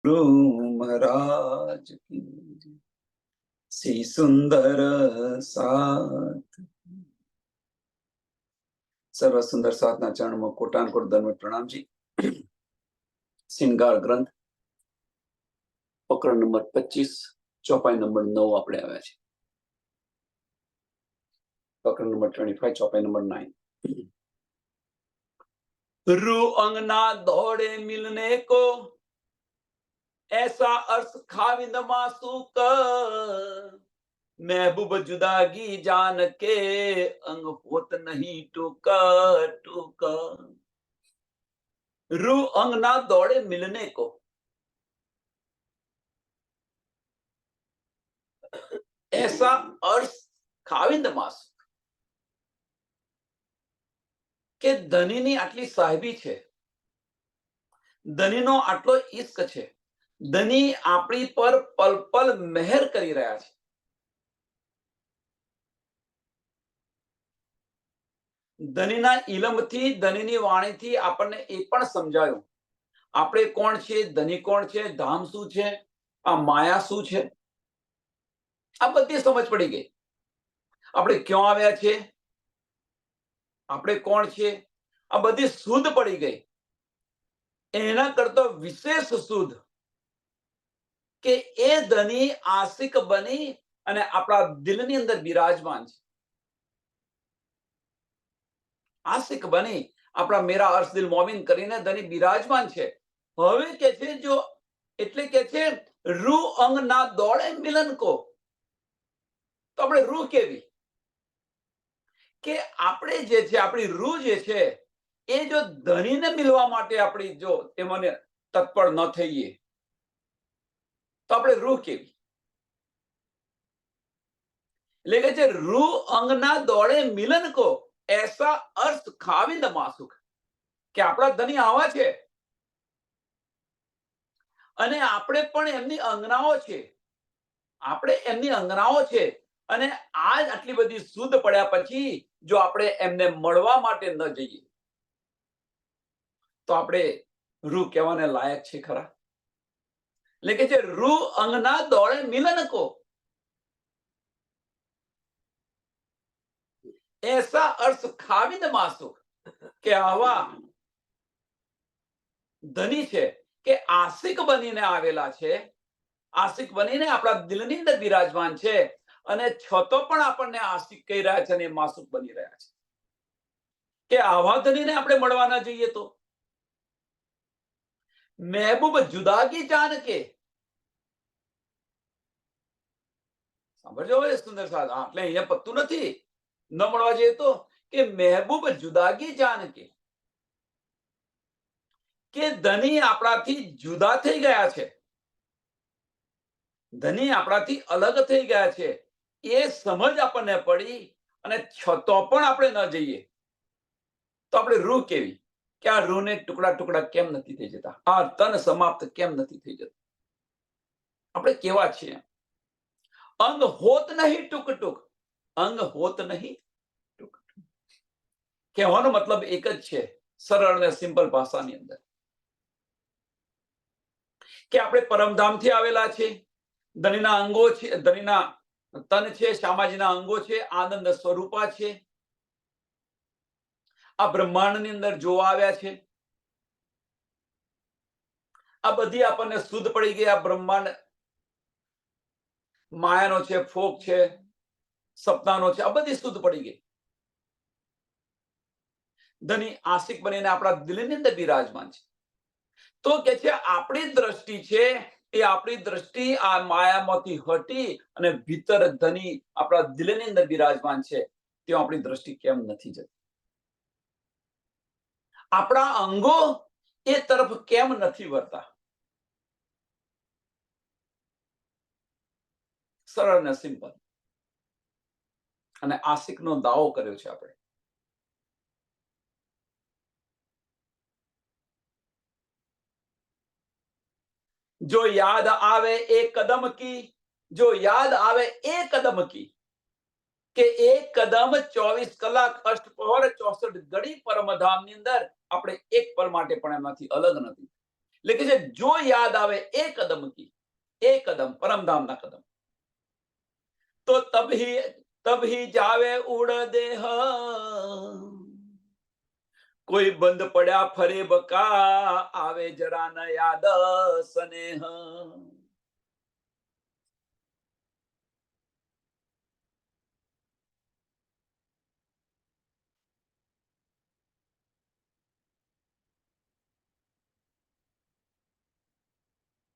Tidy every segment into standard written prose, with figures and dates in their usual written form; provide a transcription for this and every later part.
महाराज की श्री सुंदर साथ सर्व सुंदर साधना चरण में कोटान कोट दंडवत प्रणाम जी। श्रृंगार ग्रंथ प्रकरण नंबर 25 चौपाई नंबर 9 આપણે આવ્યા છે। प्रकरण नंबर 25 चौपाई नंबर 9। रू अंगना दौड़े मिलने को ऐसा अर्थ खाविंद मासूक महबूब जुदागी जान के अंग होत नहीं टूका टूका। रू अंग ना दौड़े मिलने को, ऐसा अर्थ खाविंद मासूक કે ધનીની આટલી સાહેબી છે, ધનીનો આટલો ઇશ્ક છે, ધની આપણી પર પલ પલ મહેર કરી રહ્યા છે। ધનીના ઇલમથી, ધનીની વાણીથી આપણને એ પણ સમજાયું આપણે કોણ છે, ધની કોણ છે, ધામ શું છે, આ માયા શું છે, આ બધી સમજ પડી ગઈ। આપણે ક્યાં આવ્યા છે, આપણે કોણ છે, આ બધી શુદ્ધ પડી ગઈ। એના કરતો વિશેષ શુદ્ધ કે એ ધની આશિક બની અને આપણા દિલની અંદર બિરાજમાન છે। આશિક બની આપણા મેરા અર્શ દિલ મોમિન કરીને ધની બિરાજમાન છે। હવે કે છે જો એટલે કે છે રૂ અંગ ના દોડે મિલન કો, તો આપણે રૂ કેવી કે આપણે જે છે, આપણી રૂ જે છે એ જો ધનીને મિલવા માટે આપણી જો એમને તત્પર ન થઈએ તો આપણે રૂ કેવી એટલે કે છે રૂ અંગના દોડે મિલન કો ऐसा अर्थ खाविंद मासुक કે આપણા ધની આવા છે અને આપણે પણ એમની અંગનાઓ છે, આપણે એમની અંગનાઓ છે અને આજ આટલી બધી શુદ્ધ પડ્યા પછી જો આપણે એમને મળવા માટે ન જઈએ તો આપણે રૂ કહેવાને લાયક છે ખરા? એટલે કે છે રૂ અંગના દોડે મિલન કો ऐसा अर्थ खाविंद मासुक કે આવા ધની છે કે આશિક બનીને આવેલા છે, આશિક બનીને આપણા દિલની અંદર બિરાજમાન છે અને છતો પણ આપણને આશિક કહી રહ્યા છે અને માસુક બની રહ્યા છે કે આવા ધનીને આપણે મળવા ના જઈએ તો મહેબૂબ જુદાગી જાન કે સાંભળજો એ સુંદર સાથ એટલે અહીંયા પત્તું નથી ન મળવા જઈએ તો કે મહેબૂબ જુદાગી જાન કે ધની આપણાથી જુદા થઈ ગયા છે, ધની આપણાથી અલગ થઈ ગયા છે એ સમજ આપણને પડી અને છતો પણ આપણે ન જઈએ તો આપણે રૂ કેવી કે આ રૂને ટુકડા ટુકડા કેમ નથી થઈ જતા, આ તન સમાપ્ત કેમ નથી થઈ જતું, આપણે કેવા છીએ? અંગ હોત નહીં ટૂક ટૂક, અંગ હોત નહીં ટૂક ટૂક કહેવાનો મતલબ એક જ છે સરળ અને સિમ્પલ ભાષાની અંદર કે આપણે પરમધામથી આવેલા છે, ધનીના અંગો છે, ધનીના તન છે, શામાજીના અંગો છે, આનંદ સ્વરૂપા છે, આ બ્રહ્માંડની અંદર જોવા આવ્યા છે, આ બધી આપણને શુદ્ધ પડી ગઈ। આ બ્રહ્માંડ માયાનો છે, ફોક છે, સપનાનો છે, આ બધી શુદ્ધ પડી ગઈ। ધની આશિક બનીને આપણા દિલની અંદર બિરાજમાન છે તો કે છે આપણી દ્રષ્ટિ છે એ આપણી દ્રષ્ટિ આ માયામાંથી હટી અને ભીતર ધની આપણા દિલની અંદર બિરાજમાન છે ત્યાં આપણી દ્રષ્ટિ કેમ નથી જતી? આપણા અંગો એ તરફ કેમ નથી વળતા? સરળ ને સિમ્પલ અને આશિકનો દાવો કર્યો છે આપણે। जो याद आवे एक कदम की, जो याद आवे एक कदम की કે એક કદમ 24 કલાક અષ્ટપહર 64 ઘડી પરમધામની અંદર આપણે એક પલ માટે પણ એમાંથી અલગ નથી। लेकिन जो याद आवे ए कदम की, ए कदम परम धाम ना कदम, तो तब ही जावे उड़ देह, कोई बंद पड़ा फरे बका, आवे जरा न याद स्नेह।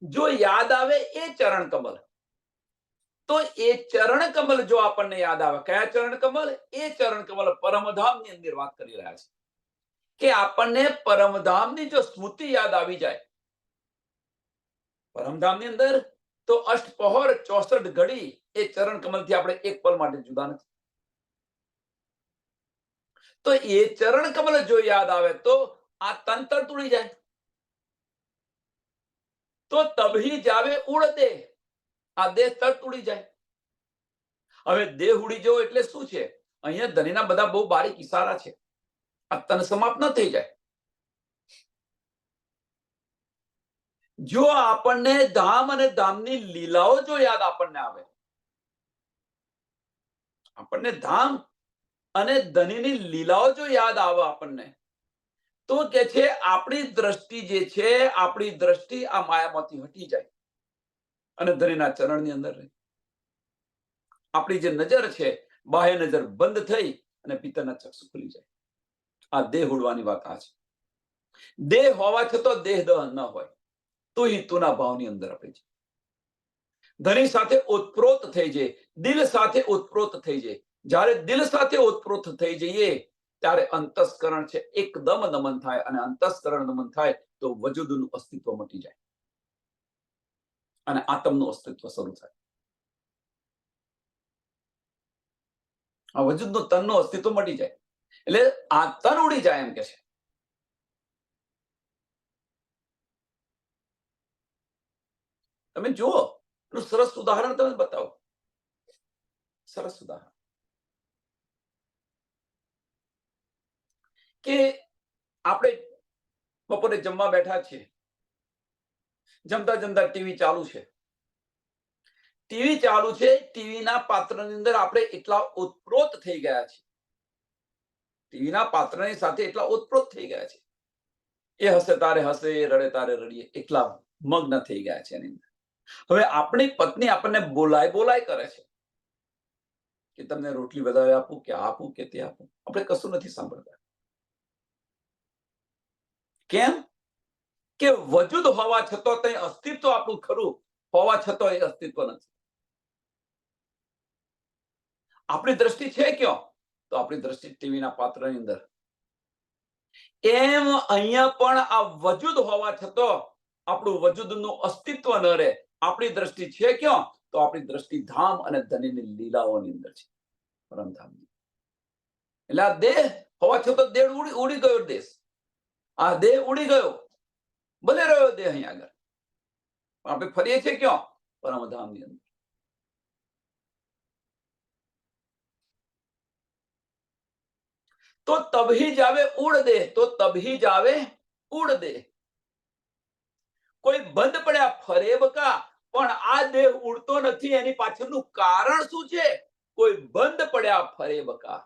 जो याद आवे ए चरण कमल, तो ए चरण कमल जो आपने याद आवे, क्या चरण कमल? ए चरण कमल परमधाम ની અંદર વાત કરી રહ્યા છે કે આપણને પરમધામની જો સ્મૃતિ યાદ આવી જાય, પરમધામની અંદર તો અષ્ટપહોર 64 ઘડી એ ચરણ કમલથી આપણે એક પલ માટે જુદા નથી. તો એ ચરણ કમલ જો યાદ આવે તો આ તંત્ર તૂટી જાય. તો તભી જાવે ઉડ દે, આ દેહ તરત ઉડી જાય. હવે દેહ ઉડી જવો એટલે શું છે? અહીંયા ધણીના બધા બહુ બારીક ઈશારા છે. આ તન સમાપ્ત ન થઈ જાય. જો આપણને ધામ અને ધામની લીલાઓ જો યાદ આપણને આવે, આપણને ધામ અને ધનીની લીલાઓ જો યાદ આવે આપણને, તો કે છે આપણી દ્રષ્ટિ જે છે, આપણી દ્રષ્ટિ આ માયામાંથી હટી જાય અને ધનીના ચરણની અંદર રહે. આપણી જે નજર છે, બાહ્ય નજર બંધ થઈ અને પિત્તરના ચક્ષુ ખુલી જાય. આ દેહ ઉડવાની વાત આ છે. દેહ હોવા છતાં દેહ દહન ન હોય, તો હિતુના ભાવની અંદર આપણે છે. ધની સાથે ઓતપ્રોત થઈ જાય, દિલ સાથે ઓતપ્રોત થઈ જાય. જ્યારે દિલ સાથે ઓતપ્રોત થઈ જઈએ ત્યારે અંતસ્કરણ છે એકદમ નમન થાય, અને અંતસ્કરણ નમન થાય તો વજુદનું અસ્તિત્વ મટી જાય અને આત્મનું અસ્તિત્વ શરૂ થાય. આ વજુદનું તનનું અસ્તિત્વ મટી જાય એટલે આ તન ઉડી જાય એમ કે છે. તમે જુઓ, એનું સરસ ઉદાહરણ તમે બતાવો. સરસ ઉદાહરણ કે આપણે બપોરે જમવા બેઠા છીએ, જમતા જમતા ટીવી ચાલુ છે. ટીવી ચાલુ છે, ટીવીના પાત્રની અંદર આપણે એટલા ઓતપ્રોત થઈ ગયા છે, ટીવીના પાત્રની સાથે એટલા ઓતપ્રોત થઈ ગયા છે. એ હસે તારે હસે, રડે તારે રડીએ, એટલા મગ્ન થઈ ગયા છે એની અંદર. હવે આપણી પત્ની આપણને બોલાય કરે છે કે તમને રોટલી વધારે આપું કે આપું કે તે આપું. આપણે કશું નથી સાંભળતા. કેમ? કે વજુદ હોવા છતાં તે અસ્તિત્વ આપણું ખરું હોવા છતાં એ અસ્તિત્વ નથી. આપણી દ્રષ્ટિ છે ક્યાં? તો આપણી દ્રષ્ટિ ટીવીના પાત્રની અંદર. એમ અહીંયા પણ આ વજુદ હોવા છતાં આપણું વજુદનું અસ્તિત્વ ન રહે. આપણી દ્રષ્ટિ છે ક્યાં? તો આપણી દ્રષ્ટિ ધામ અને ધનીની લીલાઓની અંદર છે, પરમધામની. એટલે આ દેહ હોવા છતાં દેહ ઉડી ગયો. દેશ આ દેહ ઉડી ગયો, ભલે રહ્યો દેહ અહીંયા આગળ, આપણે ફરીએ છીએ ક્યાં? પરમધામની અંદર. તો તભી જાવે ઉડ દે, તો તભી જાવે ઉડ દે. કોઈ બંધ પડ્યા ફરેબકા, પણ આ દેહ ઉડતો નથી. એની પાછળનું કારણ શું છે? કોઈ બંધ પડ્યા ફરેબકા.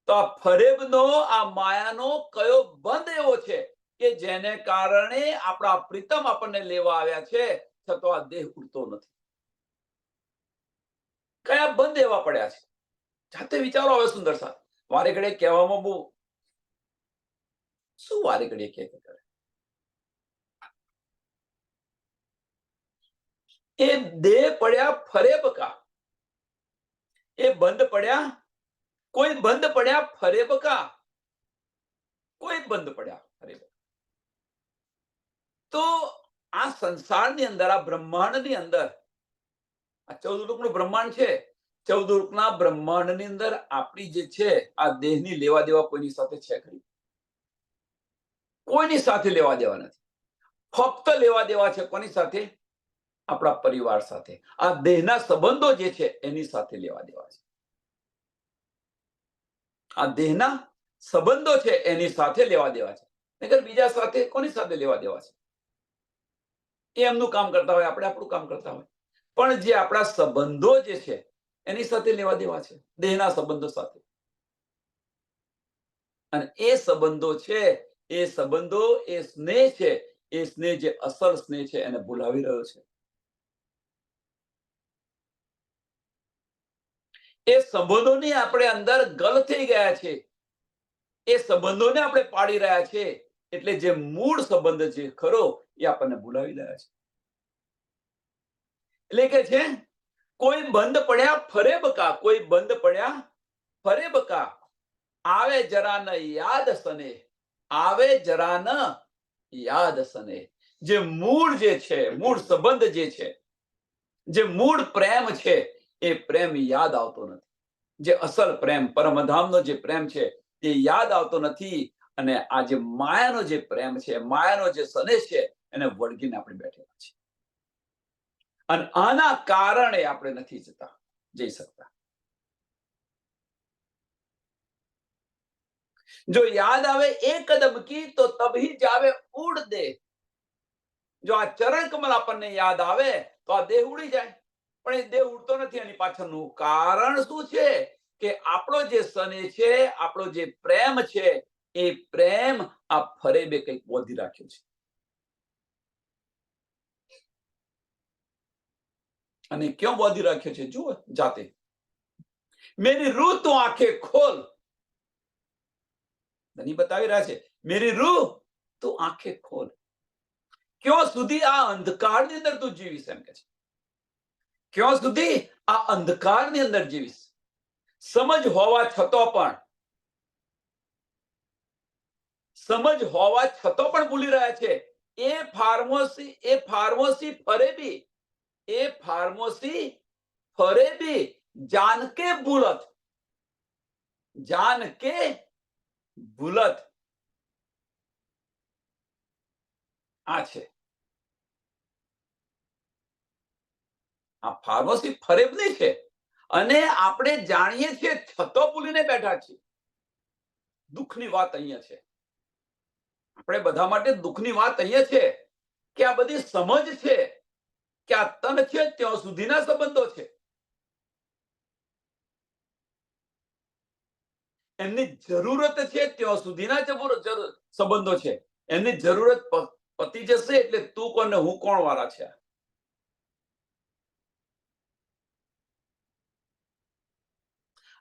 તો આ ફરેબનો, આ માયાનો કયો બંધ એવો છે કે જેને કારણે આપણા પ્રીતમ આપણને લેવા આવ્યા છે, છતાં આ દેહ ઉડતો નથી? કયા બંધ એવા પડ્યા છે? જાતે વિચારો. હવે સુંદર સાહેબ, વારે ઘડીએ કહેવામાં બહુ શું વારે ઘડીએ કહે કરે. એ દેહ પડ્યા ફરેબકા, એ બંધ પડ્યા, કોઈ બંધ પડ્યા ફરેબકા, કોઈ બંધ પડ્યા ફરેબકા. તો આ સંસારની અંદર, આ બ્રહ્માંડની અંદર, આ 14 રૂપનું બ્રહ્માંડ છે. 14 રૂપના બ્રહ્માંડની અંદર આપણી જે છે આ દેહની લેવા દેવા કોઈની સાથે છે ખરી? કોઈની સાથે લેવા દેવા નથી. ફક્ત લેવા દેવા છે કોની સાથે? આપણા પરિવાર સાથે. આ દેહના સંબંધો જે છે એની સાથે લેવા દેવા છે. આ દેહના સંબંધો છે એની સાથે લેવા દેવા છે. નહીતર બીજા સાથે કોની સાથે લેવા દેવા છે? એ એમનું કામ કરતા હોય, આપણે આપણું કામ કરતા હોય, પણ જે આપણા સંબંધો જે છે એની સાથે લેવા દેવા છે, દેહના સંબંધો સાથે. અને એ સંબંધો છે, એ સંબંધો, એ સ્નેહ છે, એ સ્નેહ જે અસલ સ્નેહ છે એને ભૂલાવી રહ્યો છે. એ સંબંધોની આપણે અંદર ગલ થઈ ગયા છે, એ સંબંધોને આપણે પાડી રહ્યા છે, એટલે જે મૂળ સંબંધ છે ખરો એ આપણને ભૂલાવી રહ્યા છે. એટલે કે છે, કોઈ બંધ પડ્યા ફરે બકા, કોઈ બંધ પડ્યા ફરે બકા, આવે જરા ન યાદ સને, આવે જરા ન યાદ સને. જે મૂળ જે છે, મૂળ સંબંધ જે છે, જે મૂળ પ્રેમ છે, એ પ્રેમ યાદ આવતો નથી. જે અસલ પ્રેમ, પરમધામનો જે પ્રેમ છે એ યાદ આવતો નથી. અને આ જે માયાનો જે પ્રેમ છે, માયાનો જે સંદેશ છે, એને વળગીને આપણે બેઠેલા છે. અને આના કારણે આપણે નથી જઈ શકતા. જો યાદ આવે એક કદમ કી તો તભી જાવે ઉડ દે. જો આ ચરણ કમલ આપણને યાદ આવે તો આ દેહ ઉડી જાય, પણ એ દેહ ઉડતો નથી. એની પાછળનું કારણ શું છે? કે આપણો જે સ્નેહ છે, આપણો જે પ્રેમ છે, એ પ્રેમ આ ફરેબે કંઈક બોધી રાખ્યો છે. અને ક્યાં બોધી રાખ્યો છે જુઓ જાતે. મેરી રૂહ તું આંખે ખોલ, ધની બતાવી રહ્યા છે, મેરી રૂહ તું આંખે ખોલ. ક્યાં સુધી આ અંધકારની અંદર તું જીવીશ, એમ કે છે. ક્યાં સુધી આ અંધકારની અંદર જીવીશ? સમજ હોવા છતાં પણ, સમજ હોવા છતાં પણ ભૂલી રહ્યા છે. એ ફાર્મસી ફરેબી, એ ફાર્મસી ફરેબી જાનકે ભૂલત, જાનકે ભૂલત. આ છે આ ફાર્મસી ફરેબની છે. અને આપણે જાણીએ છીએ છતાં ભૂલીને બેઠા છીએ. દુઃખની વાત અહીંયા છે. આપણે બધા માટે દુઃખની વાત અહીંયા છે કે આ બધી સમજ છે કે આ તન છે ત્યાં સુધીના સંબંધો છે. એમની જરૂરત છે ત્યાં સુધીના સંબંધો છે. એમની જરૂરત પતી જશે એટલે તું કોણ ને હું કોણ વાળા છે.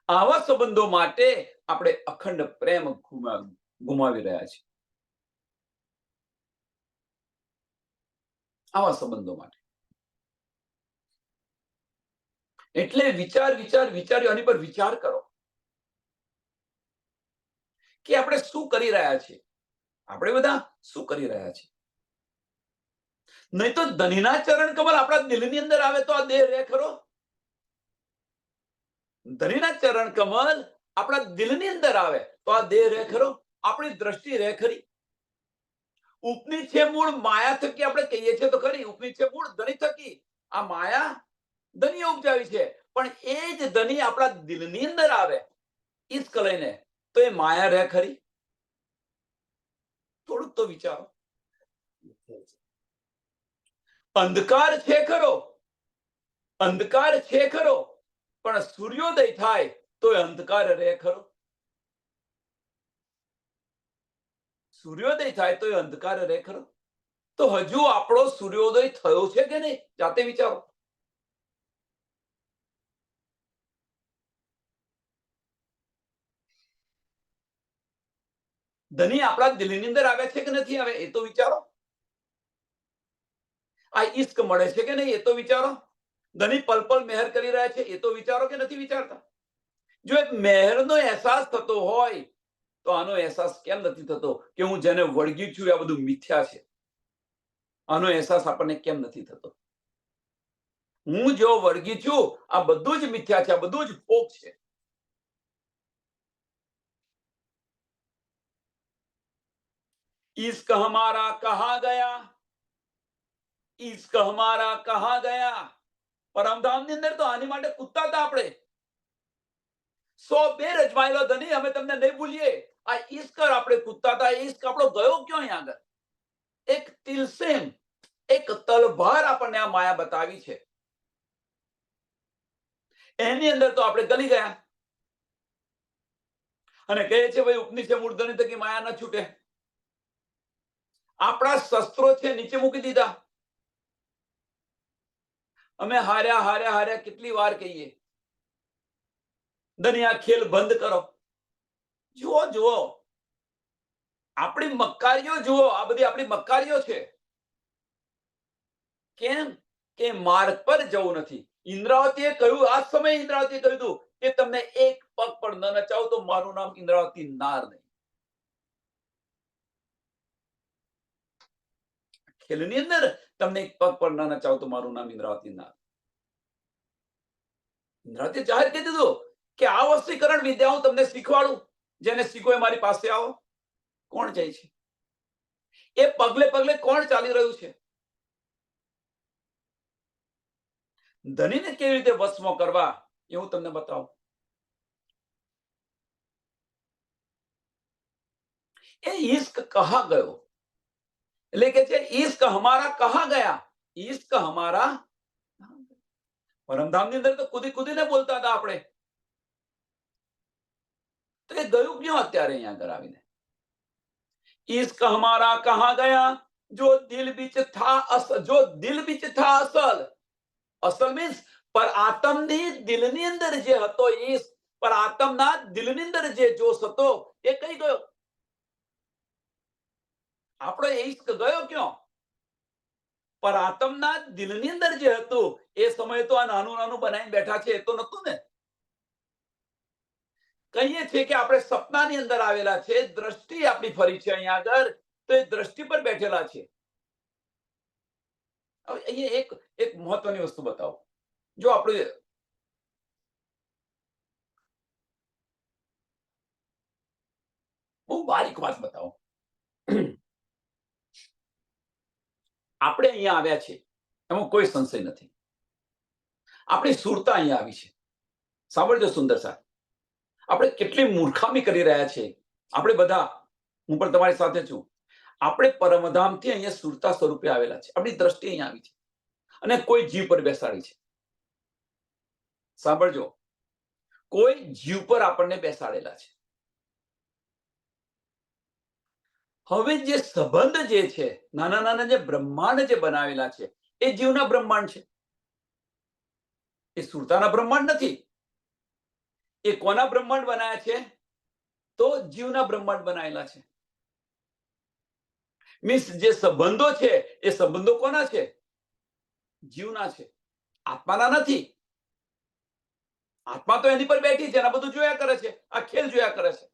આવા સંબંધો માટે આપણે અખંડ પ્રેમ ગુમાવી રહ્યા છીએ. આવા સંબંધો માટે એટલે વિચાર્યો આની પર વિચાર કરો કે આપણે શું કરી રહ્યા છીએ. આપણે બધા શું કરી રહ્યા છીએ? નહીં તો ધનીના ચરણ કમલ આપણા દિલની અંદર આવે તો આ દેહ રહે ખરો? ધનીના ચરણ કમલ આપણા દિલની અંદર આવે તો આ દેહ રહે ખરો? આપણી દ્રષ્ટિ રહે ખરી? ઉપની છે મૂળ માયા થકી આપણે કહીએ છીએ તો ખરી, ઉપની છે મૂળ ધની થકી. આ માયા ધની ઉપજાવી છે, પણ એ જ ધની આપણા દિલની અંદર આવે ઈશ્ક લઈને તો એ માયા રહે ખરી? થોડુંક તો વિચારો. અંધકાર છે ખરો, અંધકાર છે ખરો, પણ સૂર્યોદય થાય તો અંધકાર રહે ખરો? સૂર્યોદય થાય તો અંધકાર રહે ખરો? તો હજુ આપણો સૂર્યોદય થયો છે કે નહીં? જાતે વિચારો. ધની આપણા દિલની અંદર આવે છે કે નથી આવે એ તો વિચારો. આ ઈશ્ક મળે છે કે નહીં એ તો વિચારો. ધની પલ પલ મહેર કરી રહ્યા છે એ તો વિચારો કે નથી વિચારતા? જો એક મહેરનો અહેસાસ થતો હોય તો આનો અહેસાસ કેમ નથી થતો કે હું જેને વળગી છું આ બધું મિથ્યા છે? આનો અહેસાસ આપણને કેમ નથી થતો? હું જો વળગી છું આ બધું જ મિથ્યા છે, આ બધું જ ફોક છે. इश्क हमारा कहाँ गया, इश्क हमारा कहाँ गया. પરમધામની અંદર તો આની માટે કૂદતા હતા આપણે. 100 બેર અજમાયેલો ધની અમે તમને નહીં ભૂલીએ. આ ઈશ્ક આપણે કૂદતા હતા, ઈશ્ક આપણો ગયો ક્યાં આગળ? એક તિલસેમ એક તલભાર આપણને આ માયા બતાવી છે, એની અંદર તો આપણે ગલી ગયા અને કહે છે ભાઈ ઉપનિષે મૂર્ધની થકી માયા ન છૂટે. આપણા શસ્ત્રો છે નીચે મૂકી દીધા. અમે હાર્યા હાર્યા હાર્યા કેટલી વાર કહીએ, દનિયા ખેલ બંધ કરો. જુઓ જુઓ, આપણી મક્કારીઓ જુઓ, આ બધી આપણી મક્કારીઓ છે. કેમ કે માર્ગ પર જવું નથી. ઇન્દ્રાવતીએ કહ્યું, આ સમયે ઇન્દ્રાવતીએ કહ્યું હતું કે તમને એક પગ પણ ન નચાવો તો મારું નામ ઇન્દ્રાવતી નાર નહીં. ખેલની અંદર તમને એક પગ પણ ન નચાવો તો મારું નામ ઇન્દ્રાવતી નાર. ઇન્દ્રાવતીએ જાહેર કરી દીધું કે આ વશીકરણ વિદ્યા હું તમને શીખવાડું, જેને શીખો એ મારી પાસે આવો. કોણ જાય છે? એ પગલે પગલે કોણ ચાલી રહ્યું છે? ધનીને કેવી રીતે વશમાં કરવા એ હું તમને બતાવું. એ ઈશ્ક કહા ગયો, એટલે કે છે ઈશ્ક હમારા કહા ગયા. ઈશ્ક હમારા પરમધામની અંદર તો કૂદી કૂદીને બોલતા હતા આપણે, તો એ ગયું ક્યાં અત્યારે અહીંયા આગળ આવીને? ઈશ્ક હમારા કહા ગયા, જો દિલ બીચ થા અસલ, જો દિલ બીચ થા અસલ. અસલ મીન્સ પર આત્મની દિલની અંદર જે હતો ઈશ્ક, પર આત્મના દિલની અંદર જે જોશ હતો એ કઈ ગયો? આપણો ઈશ્ક ગયો ક્યાં? પર આત્મના દિલની અંદર જે હતું એ સમયે તો આ નાનું નાનું બનાવીને બેઠા છે એ તો નતું ને. કહીએ છીએ કે આપણે સપનાની અંદર આવેલા છે, દ્રષ્ટિ આપણી ફરી છે અહીંયા આગળ, તો એ દ્રષ્ટિ પર બેઠેલા છે. હવે અહીંયા એક એક મહત્વની વસ્તુ બતાવો. જો આપણે બહુ બારીક વાત બતાવો. આપણે અહીંયા આવ્યા છે એમાં કોઈ સંશય નથી. આપણી સુરતા અહીંયા આવી છે. સાંભળજો સુંદર સાહેબ, આપણે કેટલી મૂર્ખામી કરી રહ્યા છે આપણે બધા. હું પણ તમારી સાથે છું. આપણે પરમધામથી અહીંયા સુરતા સ્વરૂપે આવેલા છે. આપણી દ્રષ્ટિ અહીંયા આવી છે અને કોઈ જીવ પર બેસાડી છે. સાંભળજો, કોઈ જીવ પર આપણને બેસાડેલા છે. હવે જે સંબંધ જે છે, નાના નાના જે બ્રહ્માંડ જે બનાવેલા છે એ જીવના બ્રહ્માંડ છે, એ સુરતાના બ્રહ્માંડ નથી. એ કોના બ્રહ્માંડ બનાયા છે? તો જીવના બ્રહ્માંડ બનાવેલા છે. મીન્સ જે સંબંધો છે એ સંબંધો કોના છે? જીવના છે, આત્માના નથી. આત્મા તો એની પર બેઠી છે, એના બધું જોયા કરે છે, આ ખેલ જોયા કરે છે.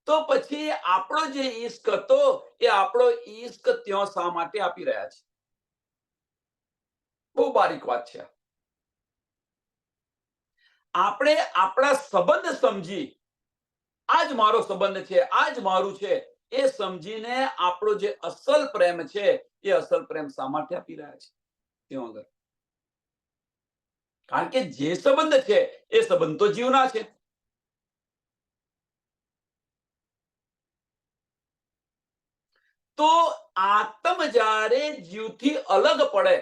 તો પછી આપણો જે ઈશ્ક હતો એ આપણો ઈશ્ક ત્યાં શા માટે આપી રહ્યા છે? બહુ બારીક વાત છે. આપણે આપણા સંબંધ સમજી, આ જ મારો સંબંધ છે, આ જ મારું છે, એ સમજીને આપણો જે અસલ પ્રેમ છે એ અસલ પ્રેમ શા માટે આપી રહ્યા છે ત્યાં આગળ? કારણ કે જે સંબંધ છે એ સંબંધ તો જીવના છે. તો આત્મ જ્યારે જીવથી અલગ પડે,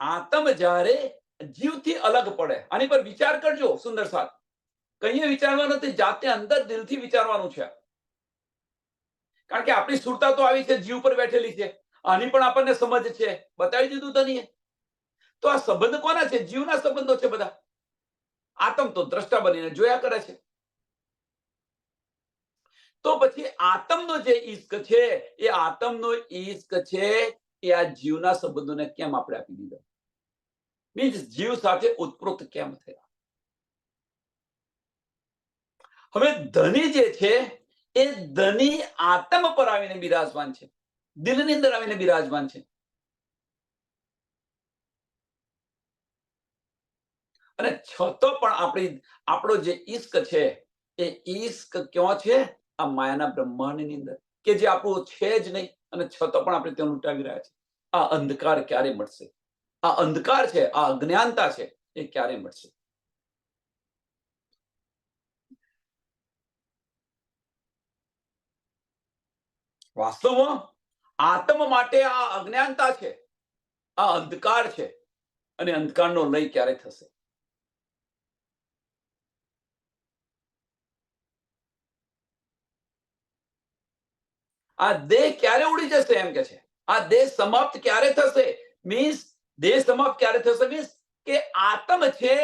આત્મ જ્યારે જીવથી અલગ પડે, આની પર વિચાર કરજો સુંદર સાથ. કહીએ વિચારવાનું નથી, જાતે અંદર દિલથી વિચારવાનું છે. કારણ કે આપણી સુરતા તો આવી છે, જીવ પર બેઠેલી છે. આની પણ આપણને સમજ છે, બતાવી દીધું તને. તો આ સંબંધ કોના છે? જીવના સંબંધો છે બધા. આત્મ તો દ્રષ્ટા બનીને જોયા કરે છે. તો પછી આત્મનો જે ઈશ્ક છે એ આત્મનો ઈશ્ક છે એ આ જીવના સંબંધોને કેમ આપણે આપી દીધા? મીન્સ જીવ સાથે ઉત્પ્રોત કેમ થયા? હવે ધની જે છે એ ધની આત્મ પર આવીને બિરાજમાન છે, દિલની અંદર આવીને બિરાજમાન છે. અને છતો પણ આપણો જે ઈશ્ક છે એ ઈશ્ક ક્યાં છે? આ માયાના બ્રહ્માંડની અંદર, કે જે આપણું છે જ નહીં, અને છતો પણ આપણે ત્યાં લૂંટાવી રહ્યા છે. આ અંધકાર ક્યારે મળશે? આ અંધકાર છે, આ અજ્ઞાનતા છે, એ ક્યારે મળશે? વાસ્તવમાં આત્મ માટે આ અજ્ઞાનતા છે, આ અંધકાર છે, અને અંધકારનો લય ક્યારે થશે? આ દેહ ક્યારે ઉડી જશે એમ કે છે. આ દેહ સમાપ્ત ક્યારે થશે? મીન્સ દેહ સમાપ્ત ક્યારે થશે મીન્સ કે આત્મ છે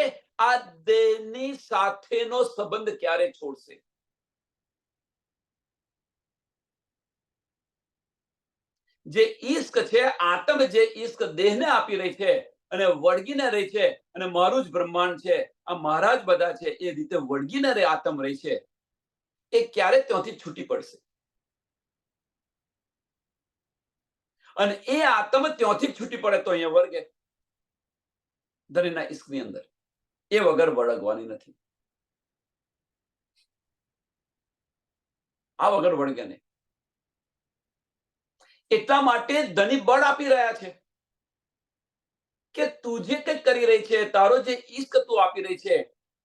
આ દેહની સાથેનો સંબંધ ક્યારે છોડશે? જે ઈશ્ક છે, આત્મ જે ઈશ્ક દેહને આપી રહી છે અને વળગીને રહી છે, અને મારું જ બ્રહ્માંડ છે, આ મારા જ બધા છે, એ રીતે વળગીને આત્મ રહી છે, એ ક્યારે ત્યાંથી છૂટી પડશે? અને એ આત્મ ત્યાંથી છૂટી પડે તો અહીંયા વર્ગે ધણીના ઈશ્કની અંદર, એ વગર વળગવાની નથી. આ વગર વળગે નહીં. એટલા માટે ધણી બળ આપી રહ્યા છે કે તું જે કંઈક કરી રહી છે, તારો જે ઈશ્ક તું આપી રહી છે,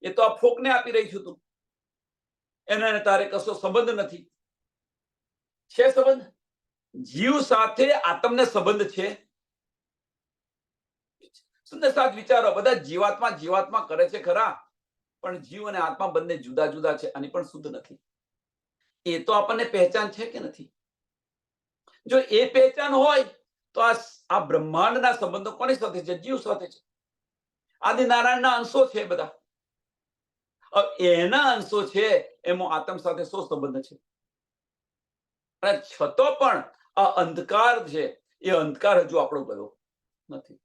એ તો આ ફોકને આપી રહી છું તું. એને તારે કશો સંબંધ નથી. છે સંબંધ? જીવ સાથે આત્મને સંબંધ છે. સુંદર સાથ વિચારો, બધા જીવાત્મા જીવાત્મા કરે છે ખરા, પણ જીવ અને આત્મા બંને જુદા જુદા છે, આની પણ શુદ્ધ નથી. એ તો આપણને પહેચાન છે કે નથી? જો એ પહેચાન હોય તો આ બ્રહ્માંડના સંબંધો કોની સાથે છે? જીવ સાથે છે. આદિનારાયણના અંશો છે બધા. એના અંશો છે, એમાં આત્મ સાથે શું સંબંધ છે? અને છતાં પણ આ અંધકાર છે, એ અંધકાર હજુ આપણો ગયો નથી.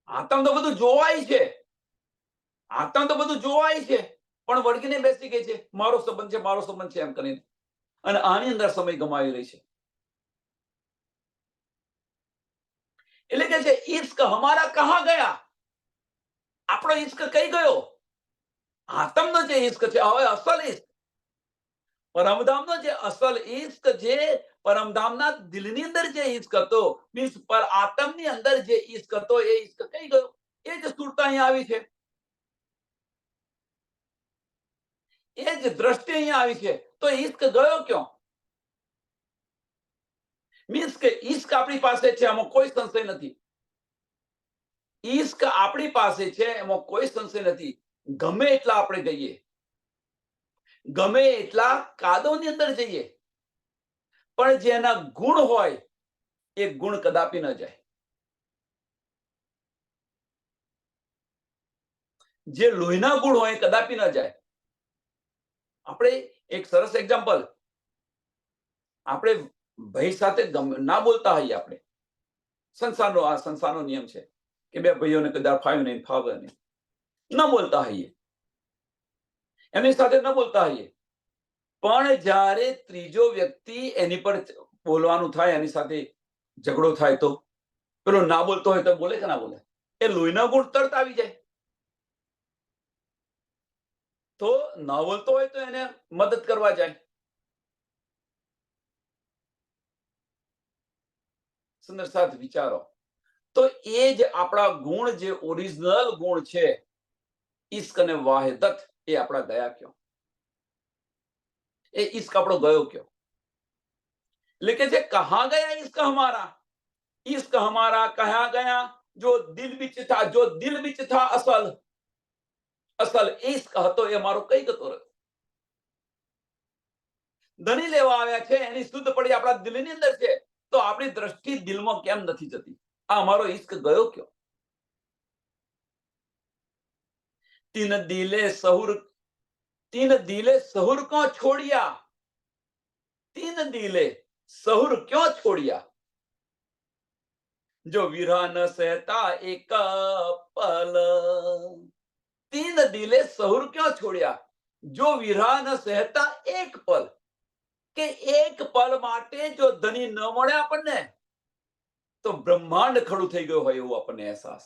આત્મ તો બધું જોવાય છે, આત્મ તો બધું જોવાય છે, પણ વળગીને બેસી ગઈ છે, મારો સંબંધ છે, મારો સંબંધ છે એમ કરીને, અને આની અંદર સમય ગમાવી રહી છે. એટલે કે છે ઈશ્ક હમારા કહા ગયા? આપણો ઈશ્ક કઈ ગયો? આત્મનો જે ઈશ્ક છે, હવે અસલ ઈશ્ક, પરમધામનો જે અસલ ઈશ્ક છે, પરમધામના દિલની અંદર જે ઈશ્ક હતો, મીન્સ પર આત્મની અંદર જે ઈશ્ક હતો, એ ઈશ્ક કઈ ગયો? એ જ સુરતા અહીંયા આવી છે, એ જ દ્રષ્ટિ અહીંયા આવી છે. તો ઈશ્ક ગયો ક્યાં? મીન્સ કે ઈશ્ક આપણી પાસે છે, આમાં કોઈ સંશય નથી. ઈશ્ક આપણી પાસે છે, એમાં કોઈ સંશય નથી. ગમે એટલા આપણે જઈએ, ગમે એટલા કાદવની અંદર જઈએ, પણ જેના ગુણ હોય એ ગુણ કદાપી ન જાય. જે લોહીના ગુણ હોય કદાપી ન જાય. આપણે એક સરસ એક્ઝામ્પલ, આપણે ભાઈ સાથે ના બોલતા હોઈએ, આપણે સંસારનો નિયમ છે કે બે ભાઈઓને કદાચ ફાવ્યું નહીં, ફાવે નહીં, ન બોલતા હોઈએ, એમની સાથે ન બોલતા હોઈએ, પણ જ્યારે ત્રીજો વ્યક્તિ એની પર બોલવાનું થાય, એની સાથે ઝઘડો થાય, તો પેલો ના બોલતો હોય તો બોલે કે ના બોલે? એ લોહીના ગુણ તરત આવી જાય. તો ના બોલતો હોય તો એને મદદ કરવા જાય. સુંદર સાથ વિચારો. તો એ જ આપણા ગુણ, જે ઓરિજિનલ ગુણ છે, ઈશ્ક અને વાહિદત, એ આપણા ગયા ક્યાં? એ ઈશ્ક આપણો ગયો ક્યાં? એટલે કે છે કહા ગયા ઈશ્ક હમારા? ઈશ્ક હમારા કહા ગયા? જો દિલ વિચ થા, જો દિલ વિચ થા અસલ, અસલ ઈશ્ક હતો એ મારો કઈ ગતો રહ્યો? ધણી લેવા આવ્યા છે, એની શુદ્ધ પડી આપણા દિલની અંદર છે, તો આપણી દ્રષ્ટિ દિલમાં કેમ નથી જતી? આ અમારો ઈશ્ક ગયો ક્યાં? તીન દિલે સહુર ક્यों છોડિયા? તીન દિલે સहुर क्यों छोड़िया? जो विरह न सहता एक पल, तीन दिले सहुर क्यों छोड़िया? जो विरह न सहता एक पल, કે એક પલ માટે જો ધની ન મળે આપણને, તો બ્રહ્માંડ ખડું થઈ ગયું હોય એવું આપણને અહેસાસ.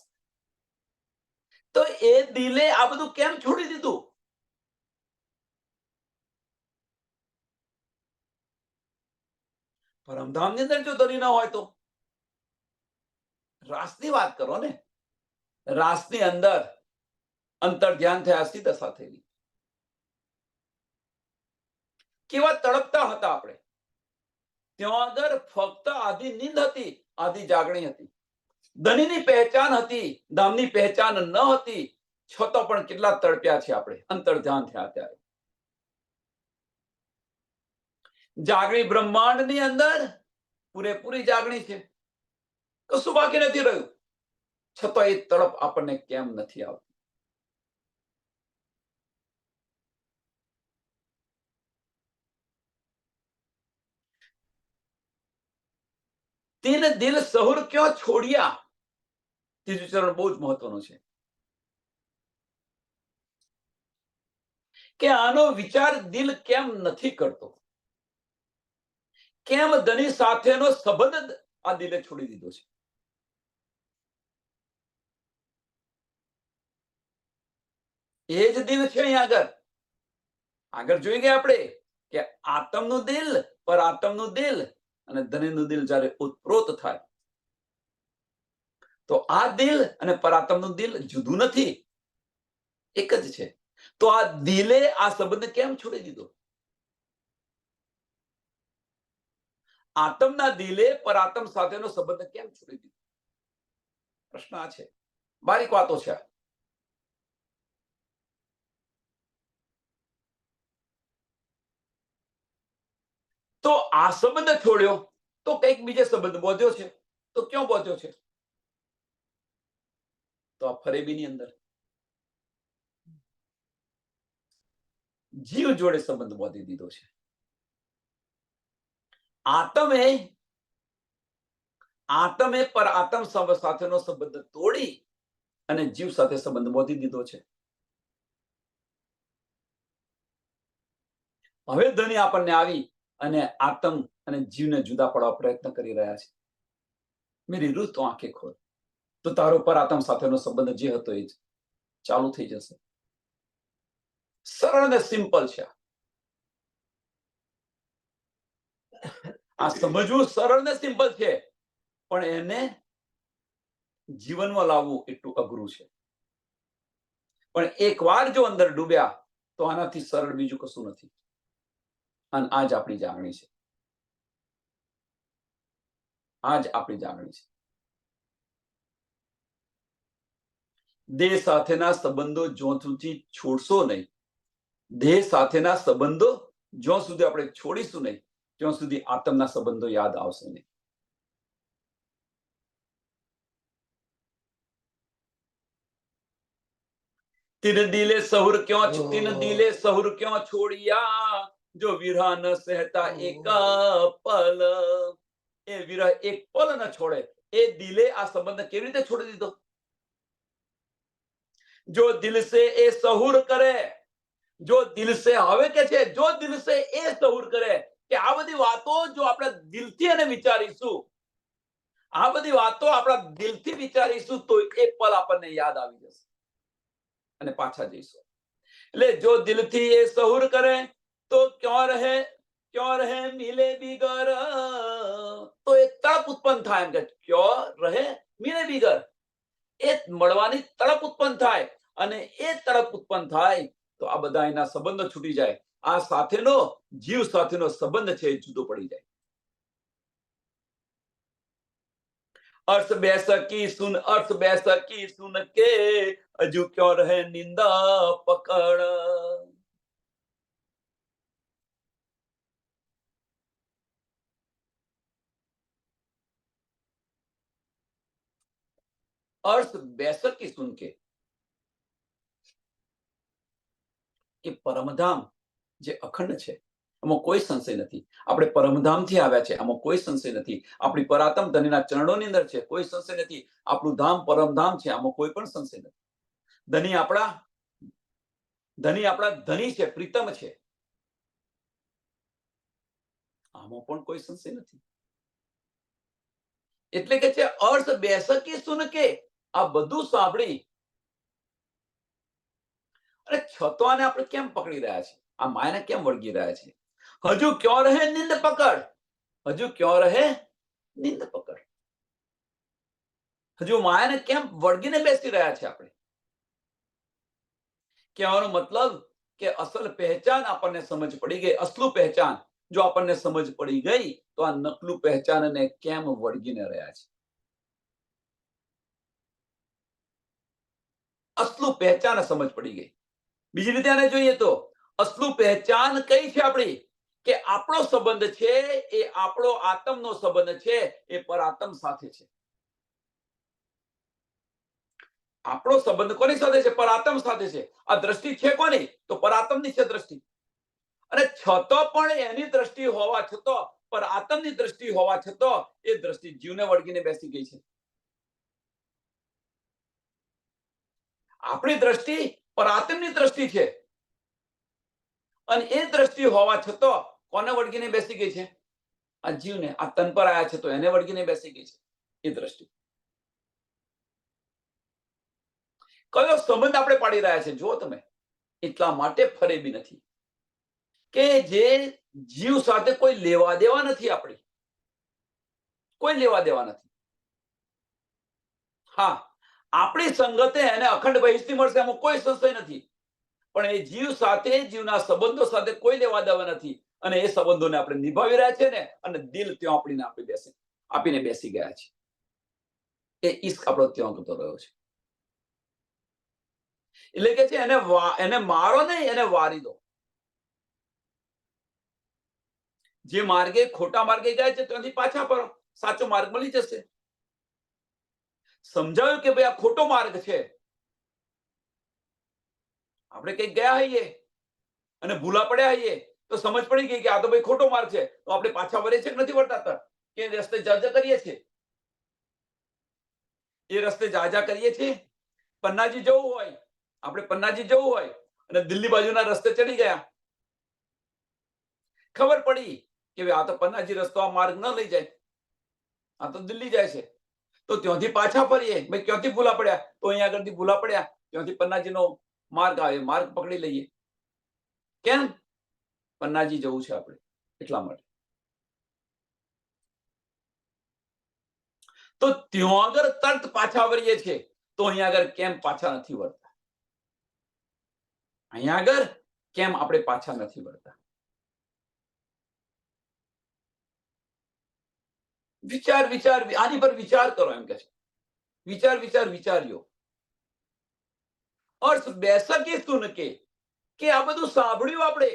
તો એ દિલે આ બધું કેમ છોડી દીધું? પરમધામની અંદર જો ધની ન હોય તો રાસની વાત કરો ને. રાસની અંદર અંતર ધ્યાન થયા, અસ્થિ દશા થયેલી. કેવા તડપતા હતા આપણે. ત્યાં આગળ ફક્ત આધી નીંદ હતી, આધી જાગણી હતી. ધનીની પહેચાન હતી, ધામની પહેચાન ન હતી, છતાં પણ કેટલા તડપ્યા છે આપણે અંતર્ધ્યાન થયા ત્યારે. જાગણી બ્રહ્માંડની અંદર પૂરેપૂરી જાગણી છે, કશું બાકી નથી રહ્યું, છતાં એ તડપ આપણને કેમ નથી આવતી? તીન દિલ સહુર ક્યાં છોડ્યા, ત્રીજું ચરણ બહુ જ મહત્વનું છે કે આનો વિચાર દિલ કેમ નથી કરતો? કેમ ધની સાથેનો સંબંધ આ દિલે છોડી દીધો છે? એ જ દિલ છે. અહીંયા આગળ આગળ જોઈ ગયા આપણે કે આત્મનું દિલ, પર આત્મનું દિલ અને ધનીનું દિલ જ્યારે ઉત્પ્રોત થાય તો આ દિલ અને પરાત્મનું દિલ જુદું નથી, એક જ છે. તો આ દિલે આ સંબંધ કેમ છોડી દીધો? આત્મના દિલે પરાત્મ સાથેનો સંબંધ કેમ છોડી દીધો? પ્રશ્ન આ છે. બારીક વાતો છે. તો આ સંબંધ છોડ્યો તો કંઈક બીજે સંબંધ બોધ્યો છે. તો ક્યાં બોધ્યો છે? તો આ ફરેબીની અંદર જીવ જોડે સંબંધ બોધી દીધો છે. આત્મે પર આત્મ સાથેનો સંબંધ તોડી અને જીવ સાથે સંબંધ બોધી દીધો છે. હવે ધની આપણને આવી અને આત્મ અને જીવને જુદા પાડવા પ્રયત્ન કરી રહ્યા છે. મેરી રૂહ તો આંખે ખોલ, તો તારો પર આત્મ સાથેનો સંબંધ જે હતો એ જ ચાલુ થઈ જશે. સરળ ને સિમ્પલ છે. આ સમજવું સરળ ને સિમ્પલ છે, પણ એને જીવનમાં લાવવું એટલું અઘરું છે. પણ એકવાર જો અંદર ડૂબ્યા તો આનાથી સરળ બીજું કશું નથી. અને આજ આપણી જાગણી છે. આજ આપણી જાગણી છે. દેહ સાથેના સંબંધો જ્યાં સુધી છોડશો નહીં, દેહ સાથેના સંબંધો જ્યાં સુધી આપણે છોડીશું નહીં, ત્યાં સુધી આત્મના સંબંધો યાદ આવશે નહીં. તિન દિલે સહુર ક્યાં તિન દિલે સહુર ક્યાં છોડિયા, જો વિરહ ન સહેતા એક પલ. એ વિરહ એક પલ ન છોડે. એ દિલે આ સંબંધ કેવી રીતે છોડી દીધો? જો દિલ સે એ સહુર કરે, જો દિલ સે, હવે કે છે જો દિલ સે એ સહુર કરે, કે આ બધી વાતો જો આપણે દિલથી એને વિચારીશું, આ બધી વાતો આપણા દિલથી વિચારીશું તો એ પલ આપણને યાદ આવી જશે અને પાછા જઈશું. એટલે જો દિલથી એ સહુર કરે તો ક્યાં રહે મિલે બીગર, તો એ તડપ ઉત્પન્ન થાય. એમ કે ક્યાં રહે મિલે બીગર, એ મળવાની તડપ ઉત્પન્ન થાય, અને એ તડપ ઉત્પન્ન થાય તો આ બધા એના સંબંધો છૂટી જાય. આ સાથેનો જીવ સાથેનો સંબંધ છે એ જુદો પડી જાય. अर्थ बैसकी सुन के अजू क्यों रहे निंदा पकड़. अर्थ बैसकी सुन के, કે પરમધામ જે અખંડ છે આમાં કોઈ સંશય નથી. આપણે પરમધામથી આવ્યા છે, આમાં કોઈ સંશય નથી. આપણી પરાતમ ધનીના ચરણોની અંદર છે, કોઈ સંશય નથી. આપણું ધામ પરમધામ છે, આમાં કોઈ પણ સંશય નથી. ધની આપણા ધની છે, પ્રીતમ છે, આમાં પણ કોઈ સંશય નથી. એટલે કે છે અર્થ બેસકી સુન કે, આ બધું સાંભળી અને છતાં આને આપણે કેમ પકડી રહ્યા છે? આ માયાને કેમ વળગી રહ્યા છે? હજુ ક્યાં રહે નિંદ પકડ, હજુ ક્યાં રહે નિંદ પકડ. હજુ માયાને કેમ વળગીને બેસી રહ્યા છે આપણે? કહેવાનો મતલબ કે અસલ પહેચાન આપણને સમજ પડી ગઈ, અસલું પહેચાન જો આપણને સમજ પડી ગઈ તો આ નકલું પહેચાનને કેમ વળગીને રહ્યા છે? અસલું પહેચાન સમજ પડી ગઈ. બીજી રીતે આને જોઈએ તો અસલું પહેચાન કઈ છે આપણી? કે આપણો સંબંધ છે એ આપણો આત્મનો સંબંધ છે, એ પરાત્મ સાથે છે. આપણો સંબંધ કોની સાથે છે? પરાત્મ સાથે છે. આ દ્રષ્ટિ છે કોની? તો પરાત્મની છે દ્રષ્ટિ. અને છતાં પણ એની દ્રષ્ટિ હોવા છતાં, પરાત્મની દ્રષ્ટિ હોવા છતાં એ દ્રષ્ટિ જીવને વળગીને બેસી ગઈ છે. આપણી દ્રષ્ટિ પરાત્મની દ્રષ્ટિ છે, અને એ દ્રષ્ટિ હોવા છતાં કોને વળગીને બેસી ગઈ છે? આ જીવને. આ તન પર આયા છે તો એને વળગીને બેસી ગઈ છે એ દ્રષ્ટિ. કયો સંબંધ આપણે પાડી રહ્યા છે જુઓ તમે. એટલા માટે ફરેબી નથી કે જે જીવ સાથે કોઈ લેવા દેવા નથી, આપણી કોઈ લેવા દેવા નથી. હા, આપણી સંગતે એને અખંડ બહિષ્ઠી મળશે, એમાં કોઈ સંશય નથી. પણ એ જીવ સાથે, જીવના સંબંધો સાથે કોઈ લેવા દેવા નથી. અને એ સંબંધોને આપણે નિભાવી રહ્યા છે ને, અને દિલ ત્યાં આપીને બેસી ગયા છે. એ ઈશ્ક આપણો ત્યાં કરતો રહ્યો છે. એટલે કે છે એને મારો નહીં, એને વારી દો. જે માર્ગે ખોટા માર્ગે જાય છે ત્યાંથી પાછા ફરો, સાચો માર્ગ મળી જશે. સમજાવ્યું કે ભાઈ આ ખોટો માર્ગ છે. આપણે કઈક ગયા હોઈએ અને ભૂલા પડ્યા હોઈએ તો સમજ પડી ગઈ કે આ તો ભાઈ ખોટો માર્ગ છે, તો આપણે પાછા વળીએ છીએ કે નથી વળતા? કે રસ્તે જાજા કરીએ છીએ? એ રસ્તે જાજા કરીએ છીએ. પન્નાજી જવું હોય, આપણે પન્નાજી જવું હોય અને દિલ્હી બાજુના રસ્તે ચડી ગયા, ખબર પડી કે આ તો પન્નાજી રસ્તો આ માર્ગ ન લઈ જાય, આ તો દિલ્હી જાય છે. તો ત્યાંથી પાછા ફરીએ. ભાઈ ક્યાંથી ભૂલા પડ્યા? તો અહીંયા આગળથી ભૂલા પડ્યા, ત્યાંથી પન્નાજીનો માર્ગ આવે, માર્ગ પકડી લઈએ. કેમ? પન્નાજી જવું છે આપણે, એટલા માટે. તો ત્યાં આગળ તરત પાછા વળીએ છીએ, તો અહીંયા આગળ કેમ પાછા નથી વળતા? અહીંયા આગળ કેમ આપણે પાછા નથી વળતા? વિચાર આની પર વિચાર કરો, એમ કે છે. વિચાર્યો. અર્થ બેસકી શું કે આ બધું સાંભળ્યું આપણે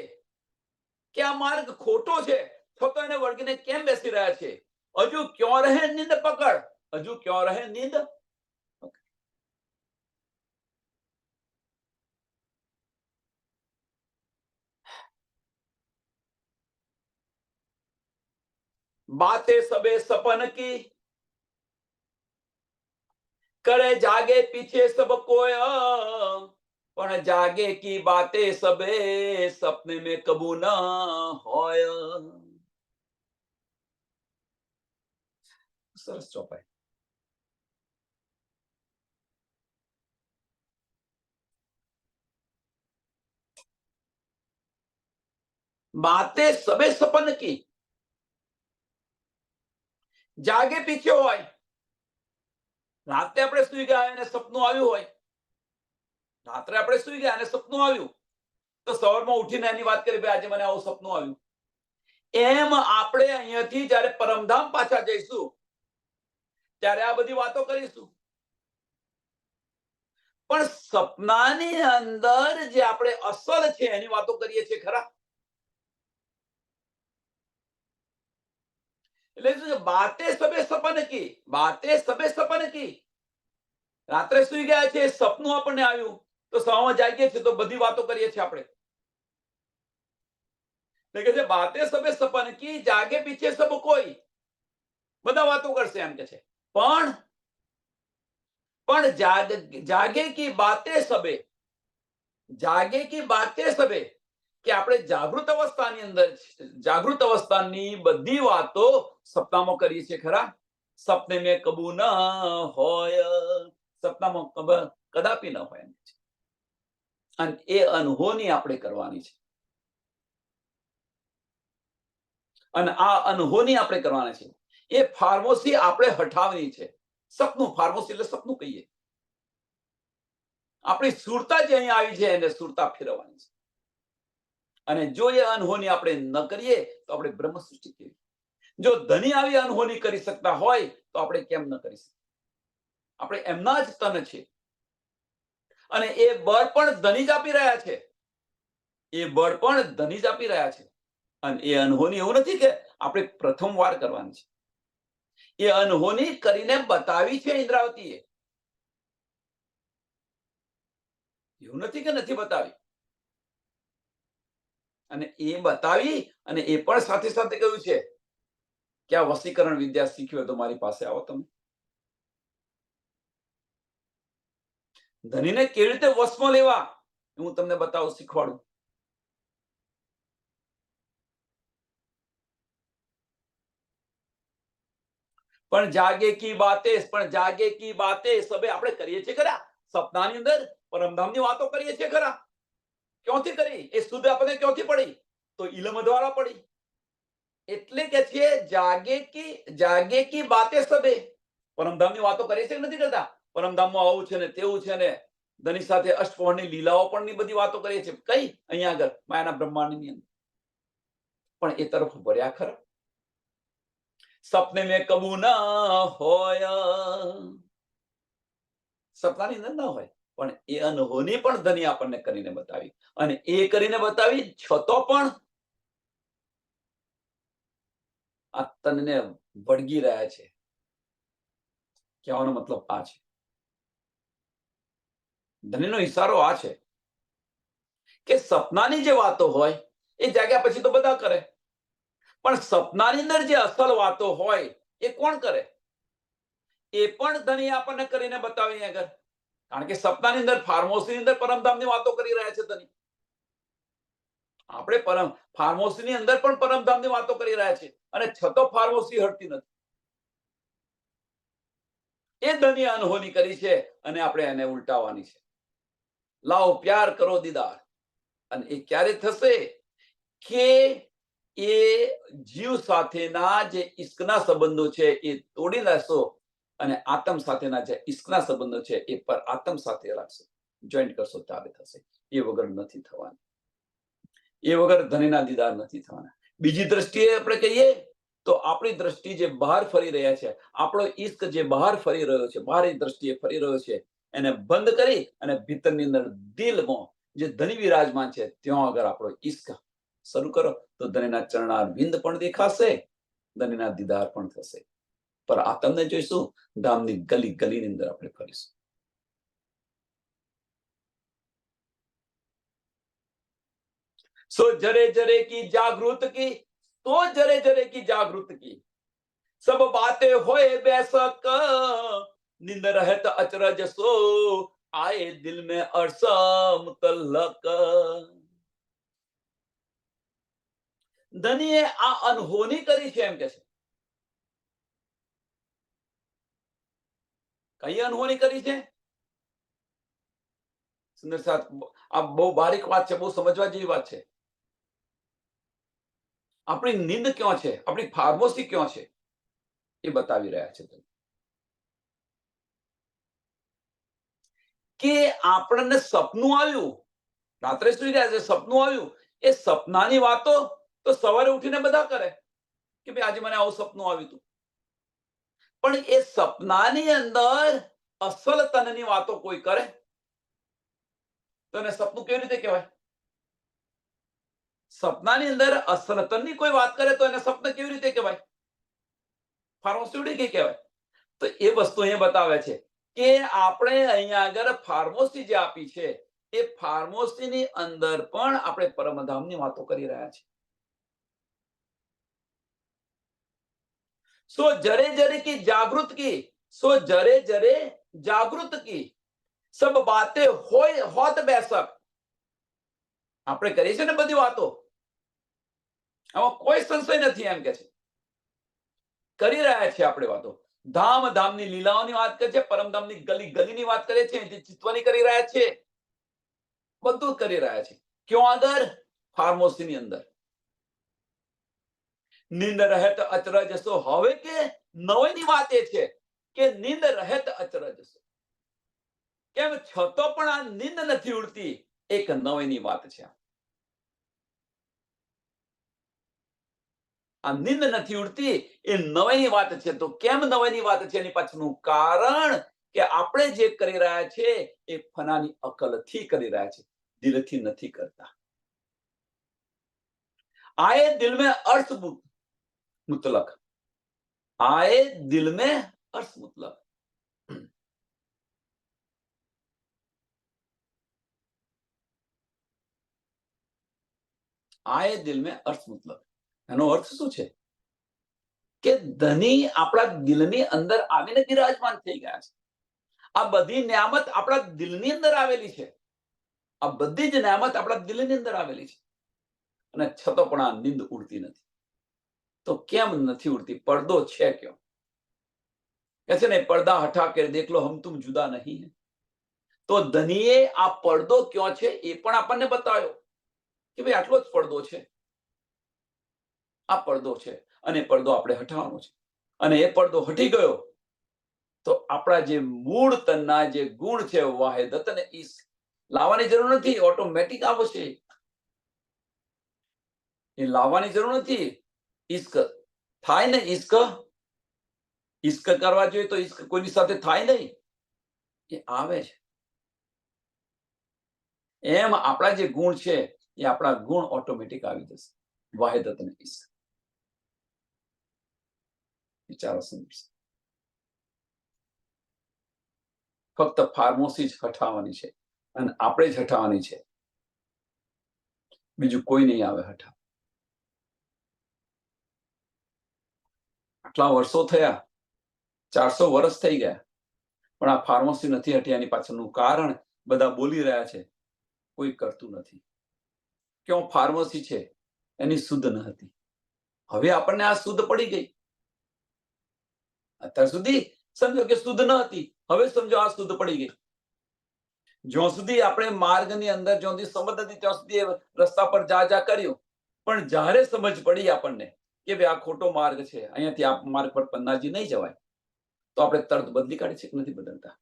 કે આ માર્ગ ખોટો છે, છતાં એને વળગીને કેમ બેસી રહ્યા છે? હજુ ક્યાં રહે નીંદ પકડ? હજુ ક્યાં રહે નીંદ? बातें सबे सपन की, करे जागे पीछे सब कोय, पण जागे की बातें सबे सपने में कबू न होय. સરસ ચોપાઈ. बातें सबे सपन की, જાગે પીછે હોય. રાતે આપણે સુઈ ગયા અને સપનું આવ્યું હોય, રાત્રે આપણે સુઈ ગયા અને સપનું આવ્યું, તો સવારમાં ઉઠીને એની વાત કરી, ભાઈ આજે મને આવું સપનું આવ્યું. એમ આપણે અહીંયાથી જ્યારે પરમધામ પાછા જઈશું ત્યારે આ બધી વાતો કરીશું. પણ સપનાની અંદર જે આપણે અસલ છે એની વાતો કરીએ છીએ ખરા? એટલે બાતે સબે સપન કી, બાતે સબે સપન કી. રાત્રે સુઈ ગયા છે, સપનું આપણને આવ્યું, તો સવારમાં જાગીએ છીએ તો બધી વાતો કરીએ છીએ આપણે. એટલે કે છે બાતે સબે સપન કી, જાગે પીછે સબ કોઈ. બધા વાતો કરશે, એમ કે છે. પણ જાગે કી બાતે સબે, જાગે કી બાતે સબે, કે આપણે જાગૃત અવસ્થાની બધી વાતો સપનામાં કરીએ છીએ ખરા? સપને મેં કબૂ ન હોય, સપનામાં કદાપી ન હોય. અને એ અનહોની આપણે કરવાની છે. અને આ અનહોની આપણે કરવાના છે. એ ફાર્મસી આપણે હટાવવાની છે. સપનું, ફાર્મસી એટલે સપનું કહીએ. આપણી સુરતા જે અહીંયા આવી છે એને સુરતા ફેરવવાની છે. અને જો એ અનહોની આપણે ન કરીએ તો આપણે બ્રહ્મ સૃષ્ટિ કેવી? જો ધની આવી અનહોની કરી શકતા હોય તો આપણે કેમ ન કરી શકીએ? આપણે એમના જ તન છે અને એ બળ પણ ધની જ આપી રહ્યા છે. એ બળ પણ ધની જ આપી રહ્યા છે. અને એ અનહોની એવું નથી કે આપણે પ્રથમ વાર કરવાની છે. એ અનહોની કરીને બતાવી છે ઇન્દ્રાવતીએ. એવું નથી કે નથી બતાવી. અને એ બતાવી અને એ પણ સાથે સાથે કહ્યું છે કે આ વશીકરણ વિદ્યા શીખવી હોય તો મારી પાસે આવો તમે. ધનીને કેવી રીતે વશમાં લેવા હું તમને બતાવું, શીખવાડું. પણ જાગે કી બાતે, પણ જાગે કી બાતે સબે આપણે કરીએ છીએ ખરા. સપનાની અંદર પરમધામની વાતો કરીએ છીએ ખરા. ક્યાંથી કરી? એ શુદ્ધ આપણને ક્યાંથી પડી? તો ઇલમ દ્વારા પડી. એટલે કે છે જાગે કી બાતે સબે. પરમધામની વાતો કરીએ છીએ નથી કરતા? પરમધામમાં આવું છે ને તેવું છે ને ધની સાથે અષ્ટપહરની લીલાઓ પણ બધી વાતો કરીએ છીએ. કઈ? અહીંયા આગળ માયાના બ્રહ્માંડની અંદર. પણ એ તરફ વળ્યા ખરા? સપને મેં કબૂ ના હોય, સપનાની અંદર ના હોય, પણ એ અનહોની પણ ધની આપણને કરીને બતાવી. અને એ કરીને બતાવી છતો પણ આ તનને વળગી રહ્યા છે. કહેવાનો મતલબ આ છે. ધનીનો ઈશારો આ છે કે સપનાની જે વાતો હોય એ જાગ્યા પછી તો બધા કરે, પણ સપનાની અંદર જે અસલ વાતો હોય એ કોણ કરે? એ પણ ધની આપણને કરીને બતાવી આગળ. કારણ કે સપનાની અંદર ફાર્મોસની અંદર પરમધામની વાતો કરી રહ્યા છે ધની. આપણે ફાર્મોસની અંદર પણ પરમધામની વાતો કરી રહ્યા છે અને છતો ફાર્મોસી હટતી નથી. એ ધની અનહોની કરી છે અને આપણે એને ઉલટાવવાની છે. લાવો પ્યાર કરો દીદાર. અને એ ક્યારે થશે કે એ જીવ સાથેના જે ઈશ્કના સંબંધો છે એ તોડી નાખશો અને આત્મ સાથેના જે ઈશ્કના સંબંધો છે એ પર આત્મ સાથે રાખશો, જોઈન્ટ કરશો ત્યારે થશે. એ વગર નથી થવાનું. એ વગર ધનીના દીદાર નથી થવાના. બીજી દ્રષ્ટિએ આપણે કહીએ તો આપણી દ્રષ્ટિ જે બહાર ફરી રહ્યા છે, આપણો ઈશ્ક જે બહાર ફરી રહ્યો છે, બહારની દ્રષ્ટિએ ફરી રહ્યો છે, એને બંધ કરી અને ભીતરની અંદર દિલમાં જે ધની વિરાજમાન છે ત્યાં આગળ આપણો ઈશ્ક શરૂ કરો તો ધનીના ચરણારવિંદ પણ દેખાશે, ધનીના દીદાર પણ થશે. પર આ તમને જોઈશું ધામની ગલી ગલીની અંદર આપણે ફરીશું. सो जरे जरे की जागृत की, तो जरे जरे की जागृत की, सब बातें होए बेशक, निंद रहत अचरज सो, आए दिल में अरसा मुतल्लक. ધનીએ આ અનહોની કરી છે એમ કે છે. કઈ અનહોની કરી છે? સુંદર સાથ, આ બહુ બારીક વાત છે, બહુ સમજવા જેવી વાત છે. આપણી નીંદ ક્યાં છે, આપણી ફાર્મોસી ક્યાં છે એ બતાવી રહ્યા છે કે આપણને સપનું આવ્યું, રાત્રે સુઈ રહ્યા છે, સપનું આવ્યું. એ સપનાની વાતો તો સવારે ઉઠીને બધા કરે કે ભાઈ આજે મને આવું સપનું આવ્યું હતું. પણ એ સપનાની અંદર અસલ તનની વાતો કોઈ કરે તો એને સપનું કેવી રીતે કહેવાય? સપનાની અંદર અસલ તનની કોઈ વાત કરે તો એને સપન કેવી રીતે કહેવાય? ફાર્મોસી કે કહેવાય? તો એ વસ્તુ અહીંયા બતાવે છે કે આપણે અહીંયા આગળ ફાર્મોસી જે આપી છે એ ફાર્મોસીની અંદર પણ આપણે પરમધામની વાતો કરી રહ્યા છીએ. सो जरे जरे की जागृत की, सो जरे जरे जागृत की, सब बातें હોય હોત બેશક. આપણે કરીએ છીએ ને બધી વાતો, આમાં કોઈ સંશય નથી એમ કે છે. કરી રહ્યા છીએ આપણે વાતો. ધામ ધામની લીલાઓની વાત કરે છે, પરમધામની ગલી ગલીની વાત કરે છે, જે ચિત્વાની કરી રહ્યા છે, બધું કરી રહ્યા છે. ક્યાં આગળ? ફાર્મોસીની અંદર. નીંદ રહેત અચરજ સો. હવે કે નવાઈની વાત એ છે કે નીંદ રહેત અચરજ સો. કેમ છતો પણ આ નીંદ નથી ઉડતી, એક નવાઈની વાત છે. આ નીંદ નથી ઉડતી એ નવાઈની વાત છે. તો કેમ નવાઈની વાત છે? એની પાછળનું કારણ કે આપણે જે કરી રહ્યા છે એ ફનાની અકલથી કરી રહ્યા છે, દિલથી નથી કરતા. આए दिल में अर्थ मुतलक, आए दिल में अर्थ मुतलक. આए દિલ में अर्थ मुतलक. એનો અર્થ શું છે? કે ધની આપણા દિલની અંદર આવીને બિરાજમાન થઈ ગયા છે. આ બધી નિયામત આપણા દિલની અંદર આવેલી છે. આ બધી જ નિયામત આપણા દિલની અંદર આવેલી છે, અને છતાં પણ આ નીંદ ઉડતી નથી. તો કેમ નથી ઉડતી? પડદો છે ક્યો? કહે છે ને, પડદા હટા કે દેખ લો હમ તુમ જુદા નહીં હૈ. તો ધનીએ આ પડદો ક્યાં છે એ પણ આપણને બતાવ્યો કે ભાઈ આટલો જ પડદો છે, આ પડદો છે, અને પડદો આપણે હટાવવાનો છે. અને એ પડદો હટી ગયો તો આપણા જે મૂળ તનના જે ગુણ છે વાહિદત અને ઈશ્ક લાવવાની જરૂર નથી, ઓટોમેટિક આવશે. એ લાવવાની જરૂર નથી. ઈશ્ક થાય ને, ઈશ્ક કરવા જોઈએ તો ઈશ્ક કોઈની સાથે થાય નહીં, એ આવે છે. એમ આપણા જે ગુણ છે એ આપણા ગુણ ઓટોમેટિક આવી જશે. વાહિદત અને ઈશ્ક. વિચારો સમજશે. ફક્ત ફાર્મોસી જ હટાવવાની છે, અને આપણે જ હટાવવાની છે, બીજું કોઈ નહીં આવે હટાવ. આટલા વર્ષો થયા, 400 વર્ષ થઈ ગયા, પણ આ ફાર્મસી નથી હટી. એની પાછળનું કારણ બધા બોલી રહ્યા છે, કોઈ કરતું નથી. ક્यों? ફાર્મસી છે એની શુદ્ધ ન હતી. હવે આપણને આ શુદ્ધ પડી ગઈ. અત્યાર સુધી સમજો કે શુદ્ધ ન હતી, હવે સમજો આ શુદ્ધ પડી ગઈ. જ્યાં સુધી આપણે માર્ગની અંદર જ્યાં સુધી સમજ નથી ત્યાં સુધી રસ્તા પર જા કર્યું, પણ જ્યારે સમજ પડી આપણને કે ભાઈ આ ખોટો માર્ગ છે, અહીંયાથી આ માર્ગ પર પન્નાજી નહીં જવાય, તો આપણે તરત બદલી કાઢીએ છીએ કે નથી બદલતા?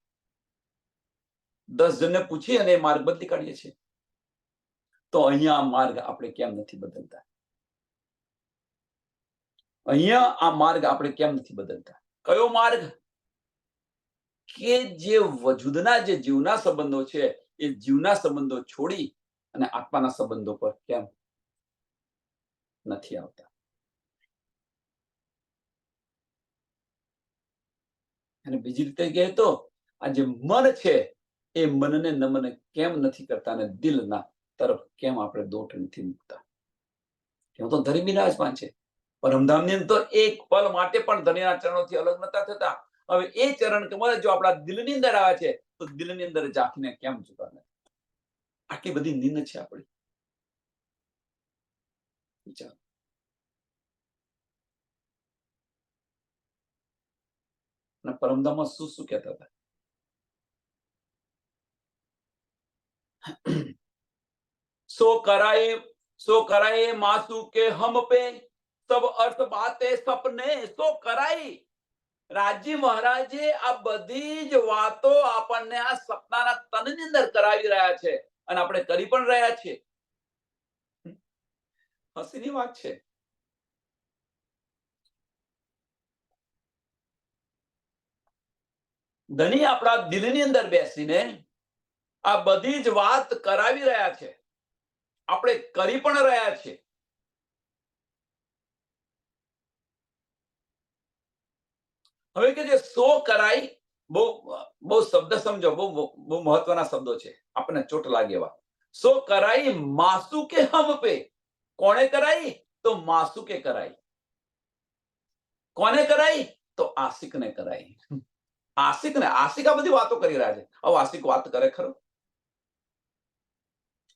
10 જણને પૂછી અને એ માર્ગ બદલી કાઢીએ છીએ. તો અહીંયા આ માર્ગ આપણે કેમ નથી બદલતા? અહીંયા આ માર્ગ આપણે કેમ નથી બદલતા? કયો માર્ગ? કે જે વજૂદના જે જીવના સંબંધો છે એ જીવના સંબંધો છોડી અને આત્માના સંબંધો પર કેમ નથી આવતા? અને બીજી રીતે કહે તો આ જે મન છે એ મનને નમન કેમ નથી કરતા, અને દિલના તરફ કેમ આપણે દોટ નથી મૂકતા? ત્યાં તો ધરી બિરાજમાન છે. પરમધામની અંદર એક પલ માટે પણ ધણીના ચરણોથી અલગ નતા થતા. હવે એ ચરણ કમળ જો આપણા દિલની અંદર આવે છે તો દિલની અંદર ઝાંખીને કેમ જોતા નથી? આટલી બધી નીંદ છે આપણી. વિચાર. અને પરમધામમાં શું શું કહેતા હતા? सो कराए मासू के हम पे सब अर्थ बातें सपने सो कराई. રાજી મહારાજે આ બધી જ વાતો આપણને આ સપનાના તનની અંદર કરાવી રહ્યા છે, અને આપણે કરી પણ રહ્યા છીએ. હસીની વાત છે. ધણી આપણા દિલની અંદર બેસીને આ બધી જ વાત કરાવી રહ્યા છે, આપણે કરી પણ રહ્યા છીએ. હવે કે જે સો કરાઈ, બહુ બહુ શબ્દ સમજો, બહુ બહુ મહત્વના શબ્દો છે, આપણને ચોટ લાગે એવા. સો કરાઈ માસુ કે હમ પે. કોણે કરાઈ? તો માસુ કે કરાઈ. કોને કરાઈ? તો આશિકને કરાઈ. આશિકને, આશિક આ બધી વાતો કરી રહ્યા છે. હવે આશિક વાત કરે ખરો?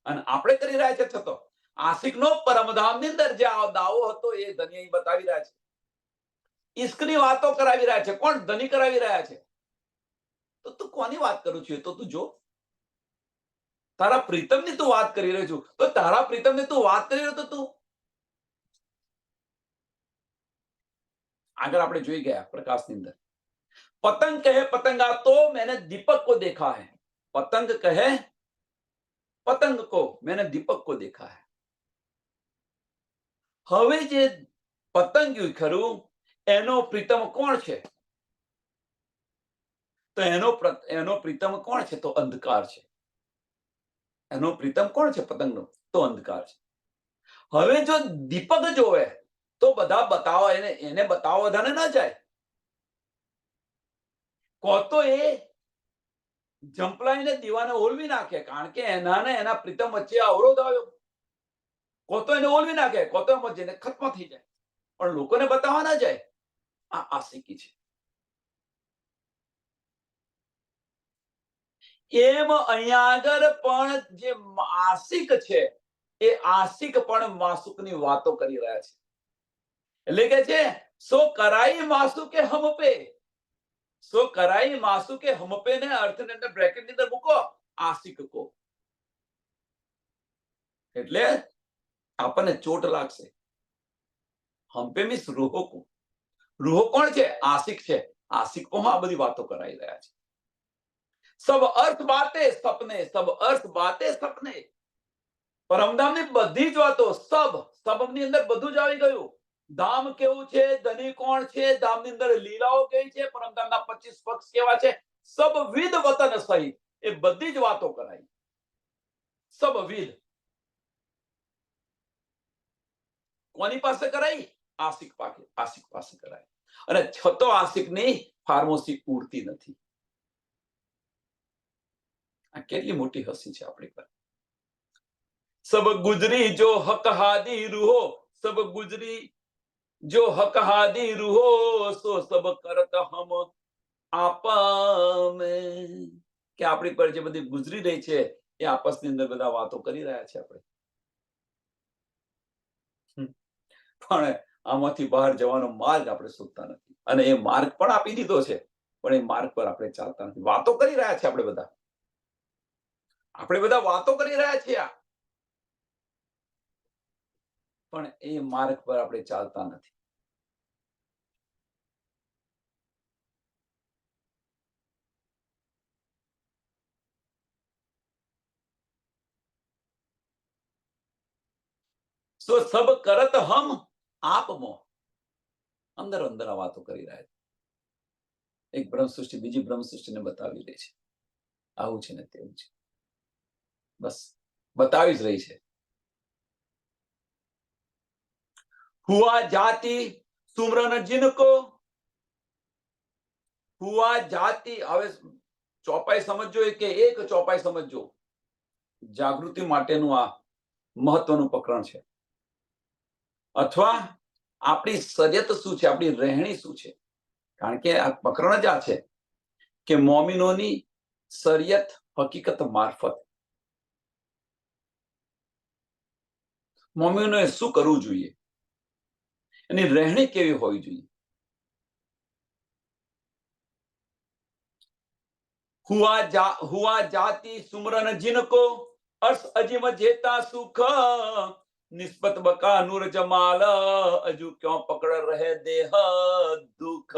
અને આપણે કરી રહ્યા છે છતો આશિકનો પરમધામની અંદર જે દાવો હતો એ ધની બતાવી રહ્યા છે. ઈશ્કની વાતો કરાવી રહ્યા છે. કોણ? ધની કરાવી રહ્યા છે. તો તું કોની વાત કરું છું? તો તું જો, તારા પ્રીતમની તું વાત કરી રહ્યો છું, તો તારા પ્રીતમની તું વાત કરી રહ્યો તો તું આગળ આપણે જોઈ ગયા પ્રકાશની અંદર. પતંગ કહે પતંગા તો मैंने दीपक को देखा है. पतंग कहे पतंग को मैंने दीपक को देखा है. હવે જે પતંગિયું ખરું, એનો પ્રીતમ કોણ છે? તો એનો પ્રીતમ કોણ છે? તો અંધકાર છે. એનો પ્રીતમ કોણ છે પતંગનો? તો અંધકાર છે. હવે જો દીપક જોવે તો બધા બતાવો, એને બતાવો બધાને ના જાય. કો તો એ જંપલાઈને દીવાને ઓલવી નાખે, કારણ કે એના પ્રીતમ વચ્ચે અવરોધ આવ્યો. કો તો એને ઓલવી નાખે, કો તો એમાં જઈને ખત્મ થઈ જાય, પણ લોકોને બતાવવા ના જાય. આ આશિકી છે. એમ અહીંયા આગળ પણ જે આશિક છે એ આશિક પણ માસુકની વાતો કરી રહ્યા છે. એટલે કે છે સો કરાઈ માસુકે હમ પે, સો કરાઈ માસુકે હમ પે ને અર્થની અંદર બ્રેકેટ ની અંદર મૂકો આશિક કો. એટલે આપણને ચોટ લાગશે. હમ પે મીન્સ રૂહો કો. રૂહો કોણ છે? આશિક છે. આશિકોમાં આ બધી વાતો કરાઈ રહ્યા છે. સબ અર્થ બાતે સપને, સબ અર્થ બાતે સપને. પરમધામની બધી જ વાતો, સબની અંદર બધું જ આવી ગયું. ધામ કેવું છે, ધની કોણ છે, ધામની અંદર લીલાઓ કેવી છે, પરમધામના 25 પક્ષ કેવા છે, સબવિધ વતન સહિત એ બધી જ વાતો કરાઈ. સબવિધ. કોની પાસે કરાઈ? આશિક પાસે કરાઈ. અને છતો આશિકની ફાર્મસી ઉડતી નથી. આ કેટલી મોટી હસી છે આપણી પર. સબ ગુજરી જો હક હાદી રૂહો, સબ ગુજરી જો હક હાદી રૂહો, સો સબ કરત હમ આપમે. કે આપણી પર જે બધી ગુજરી રહી છે એ આપસની અંદર બધા વાતો કરી રહ્યા છે આપણે. પણ આમાંથી બહાર જવાનો માર્ગ આપણે શોધતા નથી, અને એ માર્ગ પણ આપી દીધો છે, પણ એ માર્ગ પર આપણે ચાલતા નથી. વાતો કરી રહ્યા છે આપણે બધા વાતો કરી રહ્યા છીએ, પણ એ માર્ગ પર આપણે ચાલતા નથી. તો સબ કરત હમ આપમો. અંદર અંદર આ વાતો કરી રહ્યા છે. એક બ્રહ્મ સૃષ્ટિ બીજી બ્રહ્મ સૃષ્ટિને બતાવી રહી છે, આવું છે ને તેવું છે, બસ બતાવી જ રહી છે. હુઆ જાતિ સુમરન જિनको, હુઆ જાતિ. હવે ચોપાઈ સમજજો કે એક ચોપાઈ સમજજો. જાગૃતિ માટેનું આ મહત્વનું પ્રકરણ છે. અથવા આપણી સરિયત શું છે, આપણી રહેણી શું છે, કારણ કે આ પ્રકરણ જ આ છે કે મોમિનોની સરિયત હકીકત મારફત મોમિનોએ શું કરવું જોઈએ, એની રહેણી કેવી હોવી જોઈએ. હુઆ જાતિ સુમરન જિनको, अर्श अजिम जेता सुख, निस्बत बका नूर जमाल, अजू क्यों पकड़ रहे देह दुख.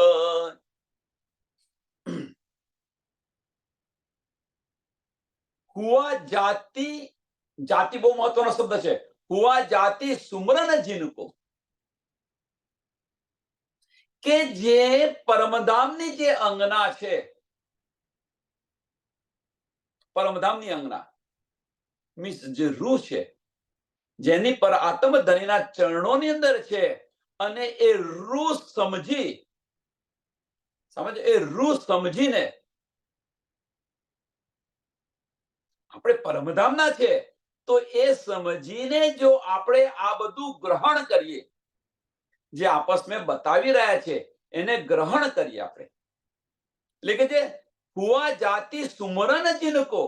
હુઆ જાતિ, જાતિ બહુ મહત્વનો શબ્દ છે. હુઆ જાતિ સુમરન જિनको, કે જે પરમધામની જે અંગના છે, પરમધામની અંગના મીન્સ જે રૂહ છે, જેની પર આત્મ ધનીના ચરણોની અંદર છે, અને એ રૂહ સમજીને આપણે પરમધામના છે, તો એ સમજીને જો આપણે આ બધું ગ્રહણ કરીએ, જે આપસમાં બતાવી રહ્યા છે એને ગ્રહણ કરીએ આપણે. એટલે કે જે હુઆ જાતિ સુમરન જિनको,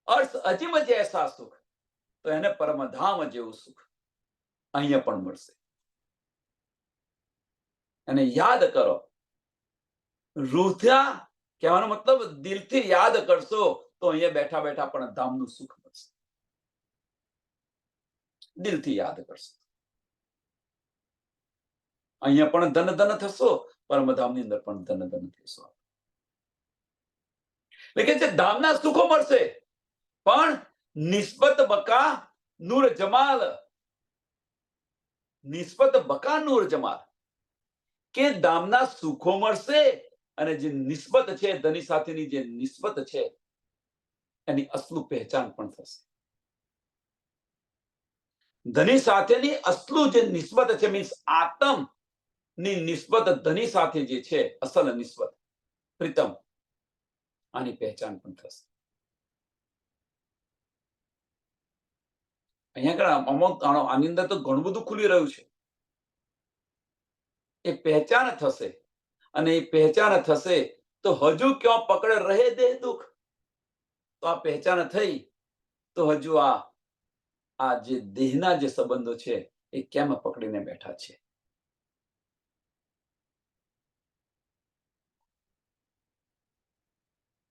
અર્થ અજીમ જૈસા સુખ, તો એને પરમધામ જેવું સુખ અહીંયા પણ મળશે. અને યાદ કરો, રૂહથી કહેવાનો મતલબ દિલથી યાદ કરશો તો અહીંયા બેઠા બેઠા પણ ધામનું સુખ મળશે. દિલથી યાદ કરશો અહીંયા પણ ધન ધન થશો, પરમધામની અંદર પણ ધન ધન થશો. એટલે કે ધામના સુખો મળશે, પણ નિસ્બત બકા નૂર જમાલ નિસ્બત બકા નૂર જમાલ, કે દામના સુખો મળશે અને જે નિસ્બત છે ધની સાથેની જે નિસ્બત છે એની અસલું પહેચાન પણ થશે. ધની સાથેની અસલું જે નિસ્બત છે મીન્સ આતમ ની નિસ્બત ધની સાથે જે છે અસલ નિસ્બત પ્રીતમ, આની પહેચાન પણ થશે. અહીંયા આની અંદર તો ઘણું બધું ખુલી રહ્યું છે. એ પહેચાન થશે અને એ પહેચાન થશે તો હજુ ક્યાં પકડે રહે દેહ દુઃખ. તો આ પહેચાન થઈ તો હજુ આ જે દેહના જે સંબંધો છે એ કેમ પકડીને બેઠા છે.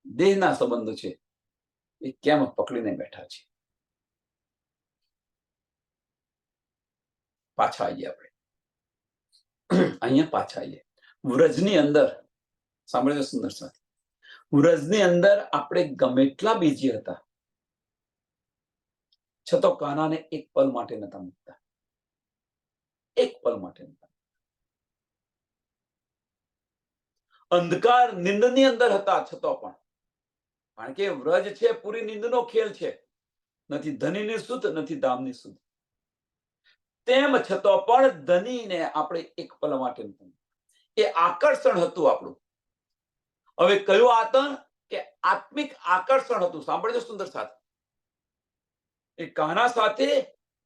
દેહના સંબંધો છે એ કેમ પકડીને બેઠા છે. પાછા આવીએ આપણે અહીંયા પાછા આવીએ. વ્રજની અંદર સાંભળજો સુંદર સાથી, વ્રજની અંદર આપણે ગમે એટલા બીજી હતા છતાં કાનાને એક પલ માટે નતા મૂકતા. એક પલ માટે નતા. અંધકાર નિંદની અંદર હતા છતાં પણ, કારણ કે વ્રજ છે પૂરી નિંદનો ખેલ છે. નથી ધનીની સુધ નથી ધામની સુધ. તેમ છતાં પણ ધનીને આપણે એક પલ માટે નતું. એ આકર્ષણ હતું આપણું. હવે કયું આતન કે આત્મિક આકર્ષણ હતું. સાંભળજો સુંદર સાથી, એ કાના સાથે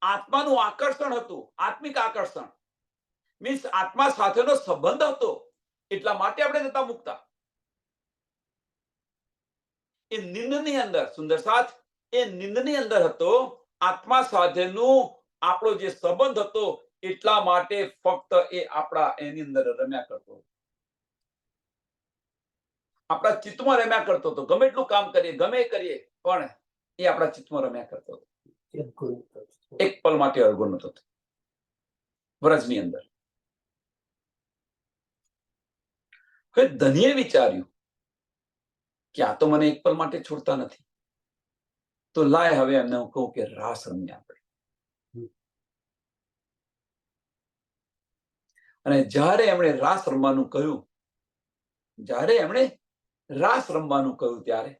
આત્માનું આકર્ષણ હતું. આત્મિક આકર્ષણ મીન્સ આત્મા સાથેનો સંબંધ હતો, એટલા માટે આપણે નતા મૂકતા. એ નિંદની અંદર સુંદર સાથ, એ નિંદની અંદર હતો. આત્મા સાથેનું આપણો જે સંબંધ હતો એટલા માટે ફક્ત એ આપણા એની અંદર રમ્યા કરતો, આપણા ચિત્તમાં રમ્યા કરતો હતો. ગમે એટલું કામ કરીએ ગમે કરીએ પણ એ આપણા ચિત્તમાં રમ્યા કરતો હતો. એક પલ માટે અળગો નતો થતો વ્રજની અંદર. હવે ધનીએ વિચાર્યું કે આ તો મને એક પલ માટે છોડતા નથી, તો લાય હવે એમને હું કહું કે રાસ રમીએ આપણે. અને જ્યારે એમણે રાસ રમવાનું કહ્યું, જ્યારે એમણે રાસ રમવાનું કહ્યું ત્યારે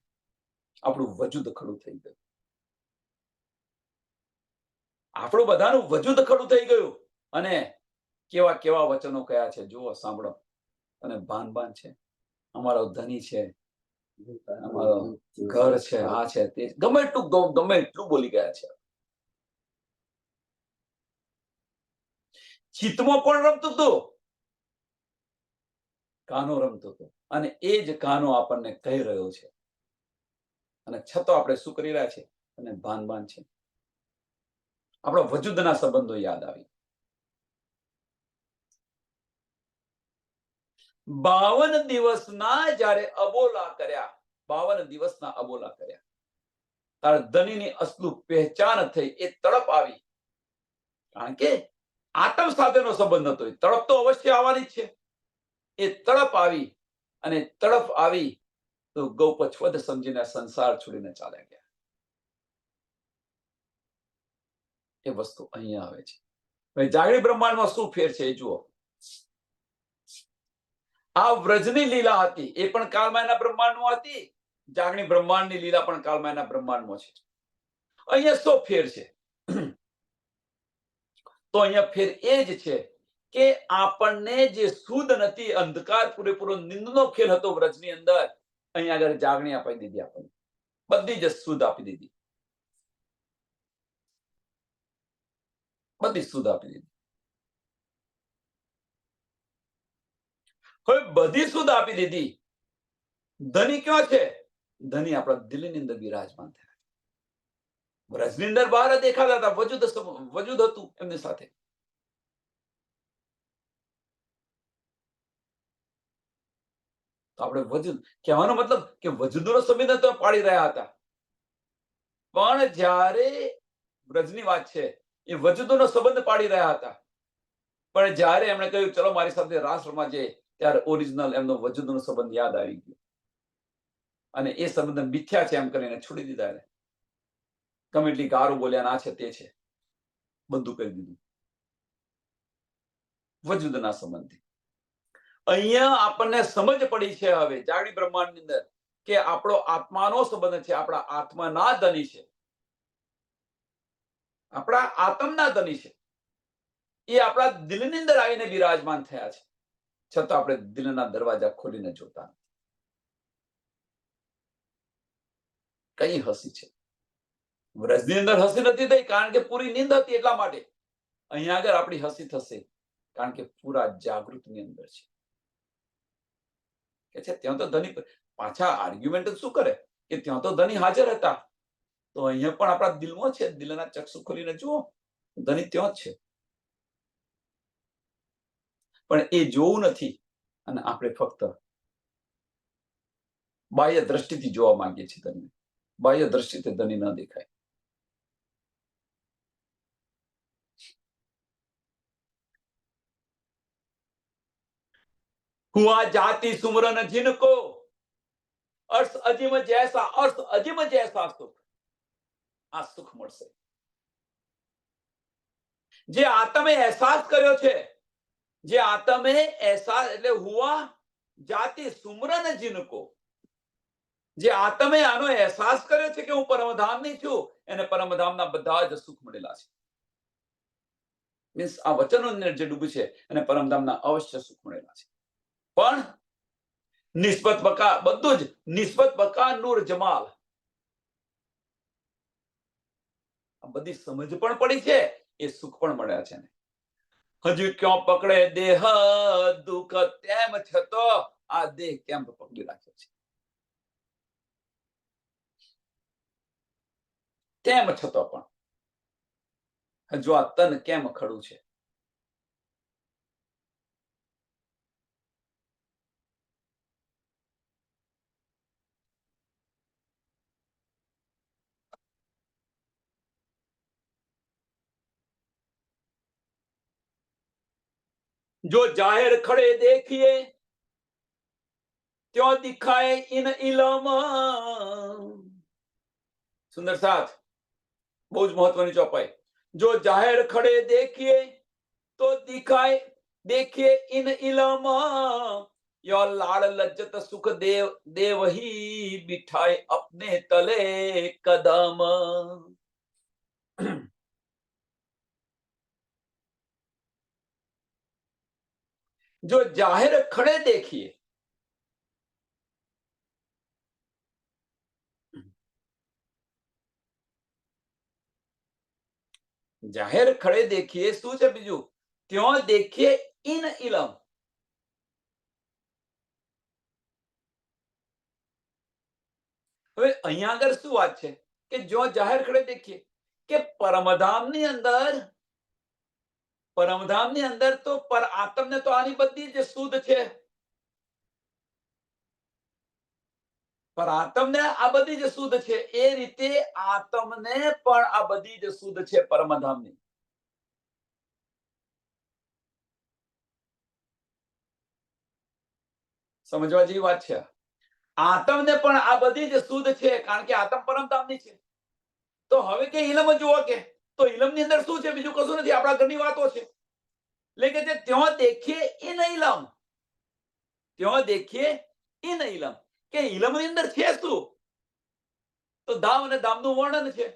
આપણું વજૂદ ખડું થઈ ગયું. આપણું બધાનું વજૂદ ખડું થઈ ગયું. અને કેવા કેવા વચનો કયા છે જુઓ, સાંભળો. અને બાન છે, અમારો ધની છે, અમારો ઘર છે, આ છે તે, ગમે એટલું બોલી ગયા છે. ચિત્તમાં કોણ રમતું હતું? કાનો રમતો હતો. અને એ જ કાનો આપણને કહી રહ્યો છે. અને છતાં આપણે શું કરી રહ્યા છે? અને બાન છે. આપણા વજૂદના સંબંધો યાદ આવી. 52 દિવસના જ્યારે અબોલા કર્યા, 52 દિવસના અબોલા કર્યા, ત્યારે ધનીની અસલું પહેચાન થઈ. એ તડપ આવી, કારણ કે આત્મ સાથેનો સંબંધ હતો. એ તડપ તો અવશ્ય આવવાની જ છે. એ તડપ આવી, અને તડપ આવી તો ગૌપછવદ સમજીને સંસાર છોડીને ચાલ્યા ગયા. એ વસ્તુ અહીંયા આવે છે. હવે જાગૃત બ્રહ્માંડમાં શું ફેર છે એ જુઓ. આ વ્રજની લીલા હતી એ પણ કાળમાયના બ્રહ્માંડમાં હતી. જાગણી બ્રહ્માંડની લીલા પણ કાળમાયના બ્રહ્માંડમાં છે. અહીંયા શું ફેર છે? તો અહીંયા ફેર એ જ છે કે આપણને જે શુદ્ધ નથી, અંધકાર પૂરેપૂરો નિંદનો ખેલ હતો વ્રજની અંદર, અહીંયા આગળ જાગણી આપી દીધી. આપણને બધી જ શુદ્ધ આપી દીધી. બધી શુદ્ધ આપી દીધી. હવે બધી શુદ્ધ આપી દીધી. ધની ક્યાં છે? ધની આપણા દિલની અંદર બિરાજમાન થયા. વ્રજની અંદર બહાર દેખાતા હતા, વજૂદ હતું એમની સાથે. તો આપણે વજૂદ કહેવાનો મતલબ કે વજૂદનો સંબંધ તો પાડી રહ્યા હતા. પણ જ્યારે વ્રજની વાત છે, એ વજૂદનો સંબંધ પાડી રહ્યા હતા. પણ જ્યારે એમણે કહ્યું ચલો મારી સાથે રાસ રમવા જઈએ, ત્યારે ઓરિજિનલ એમનો વજૂદનો સંબંધ યાદ આવી ગયો. અને એ સંબંધ મિથ્યા છે એમ કરીને છોડી દીધા. ગમે એટલી ગારો બોલ્યા, ના છે તે છે, બધું કહી દીધું વજૂદના સંબંધી. અહીંયા આપણને સમજ પડી છે હવે જાગૃત બ્રહ્માંડની અંદર કે આપણો આત્માનો સંબંધ છે, આપણા આત્માના ધની છે, આપણા આત્મના ધની છે. એ આપણા દિલની અંદર આવીને બિરાજમાન થયા છે, છતાં આપણે દિલના દરવાજા ખોલીને જોતા નથી. કઈ હસી છે? વ્રજની અંદર હસી નથી થઈ કારણ કે પૂરી નીંદ હતી, એટલા માટે. અહીંયા આગળ આપણી હસી થશે કારણ કે પૂરા જાગૃતની અંદર છે. કે છે ત્યાં તો ધની પાછા આર્ગ્યુમેન્ટ શું કરે કે ત્યાં તો ધની હાજર હતા, તો અહીંયા પણ આપણા દિલમાં છે, દિલના ચક્ષુ ખોલીને જુઓ, ધની ત્યાં જ છે. પણ એ જોવું નથી અને આપણે ફક્ત બાહ્ય દ્રષ્ટિથી જોવા માંગીએ છીએ ધની. બાહ્ય દ્રષ્ટિથી ધની ન દેખાય. हुआ जाति सुमरन जिनको अर्थ अजीम जैसा सुख, આ સુખ મળશે. જે આત્મે અહેસાસ કર્યો છે, જે આત્મે અહેસાસ એટલે હુઆ જાતિ સુમરન જીनको, જે આત્મે આનો અહેસાસ કર્યો છે કે હું પરમધામની છું, એને પરમધામના બધા જ સુખ મળેલા છે. મીન્સ આ વચનોની અંદર જે ડૂબ્યું છે એને પરમધામના અવશ્ય સુખ મળેલા છે. પણ નિસ્બત બકા, બધું જ નિસ્બત બકા નૂર જમાલ, બધી સમજ પણ પડી છે, એ સુખ પણ મળ્યા છે. હજુ ક્યાં પકડે દેહ દુઃખ, તેમ છતો આ દેહ કેમ પકડી રાખ્યો છે, તેમ છતો પણ હજુ આ તન કેમ ખડું છે. जो जाहिर खड़े देखिए त्यों दिखाए इन इलम. सुंदर साथ, बहुत महत्वनी चौपाई. जो जाहिर खड़े देखिए तो दिखाए, देखिए इन इलम, यो लाड़ लज्जत सुख देव देव ही बिठाए अपने तले कदम. जो जाहिर खड़े देखिए, જાહેર ખડે દેખીએ શું છે બીજું? ત્યોં દેખીએ ઇન ઇલમ. હવે અહીંયા આગળ શું વાત છે કે જો જાહેર ખડે દેખીએ કે પરમધામની અંદર તો પર આત્મને તો આની બધી જ શુદ્ધ છે, પર આત્મને આ બધી જ શુદ્ધ છે, એ રીતે આત્મને પણ આ બધી જ શુદ્ધ છે પરમધામની. સમજવા જેવી વાત છે. આત્મને પણ આ બધી જ શુદ્ધ છે કારણ કે આત્મ પરમધામની છે. તો હવે કે ઇલમ જુઓ, કે તો ઇલમની અંદર શું છે? બીજું કશું નથી, આપણા ઘરની વાતો છે. એટલે કે ત્યોં દેખીએ ઇન ઇલમ, ત્યોં દેખીએ ઇન ઇલમ, કે ઇલમની અંદર છે શું? તો ધામ અને ધામનું વર્ણન છે,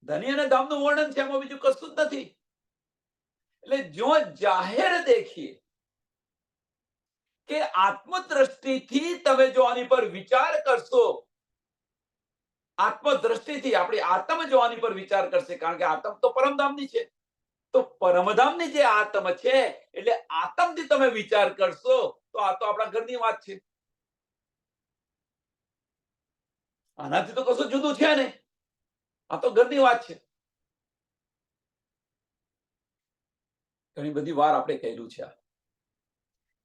ધની અને ધામનું વર્ણન છે, એમાં બીજું કશું જ નથી. એટલે જો જાહેર દેખીએ કે આત્મદ્રષ્ટિથી તમે જો આની પર વિચાર કરશો, આત્મદ્રષ્ટિથી આપણી આત્મ જો આની પર વિચાર કરશે, કારણ કે આત્મ તો પરમધામની છે, તો પરમધામની જે આત્મ છે એટલે આત્મથી તમે વિચાર કરશો તો આ તો આપણા ઘરની વાત છે. આનાથી તો કશું જુદું છે નહીં, આ તો ઘરની વાત છે. ઘણી બધી વાર આપણે કહેલું છે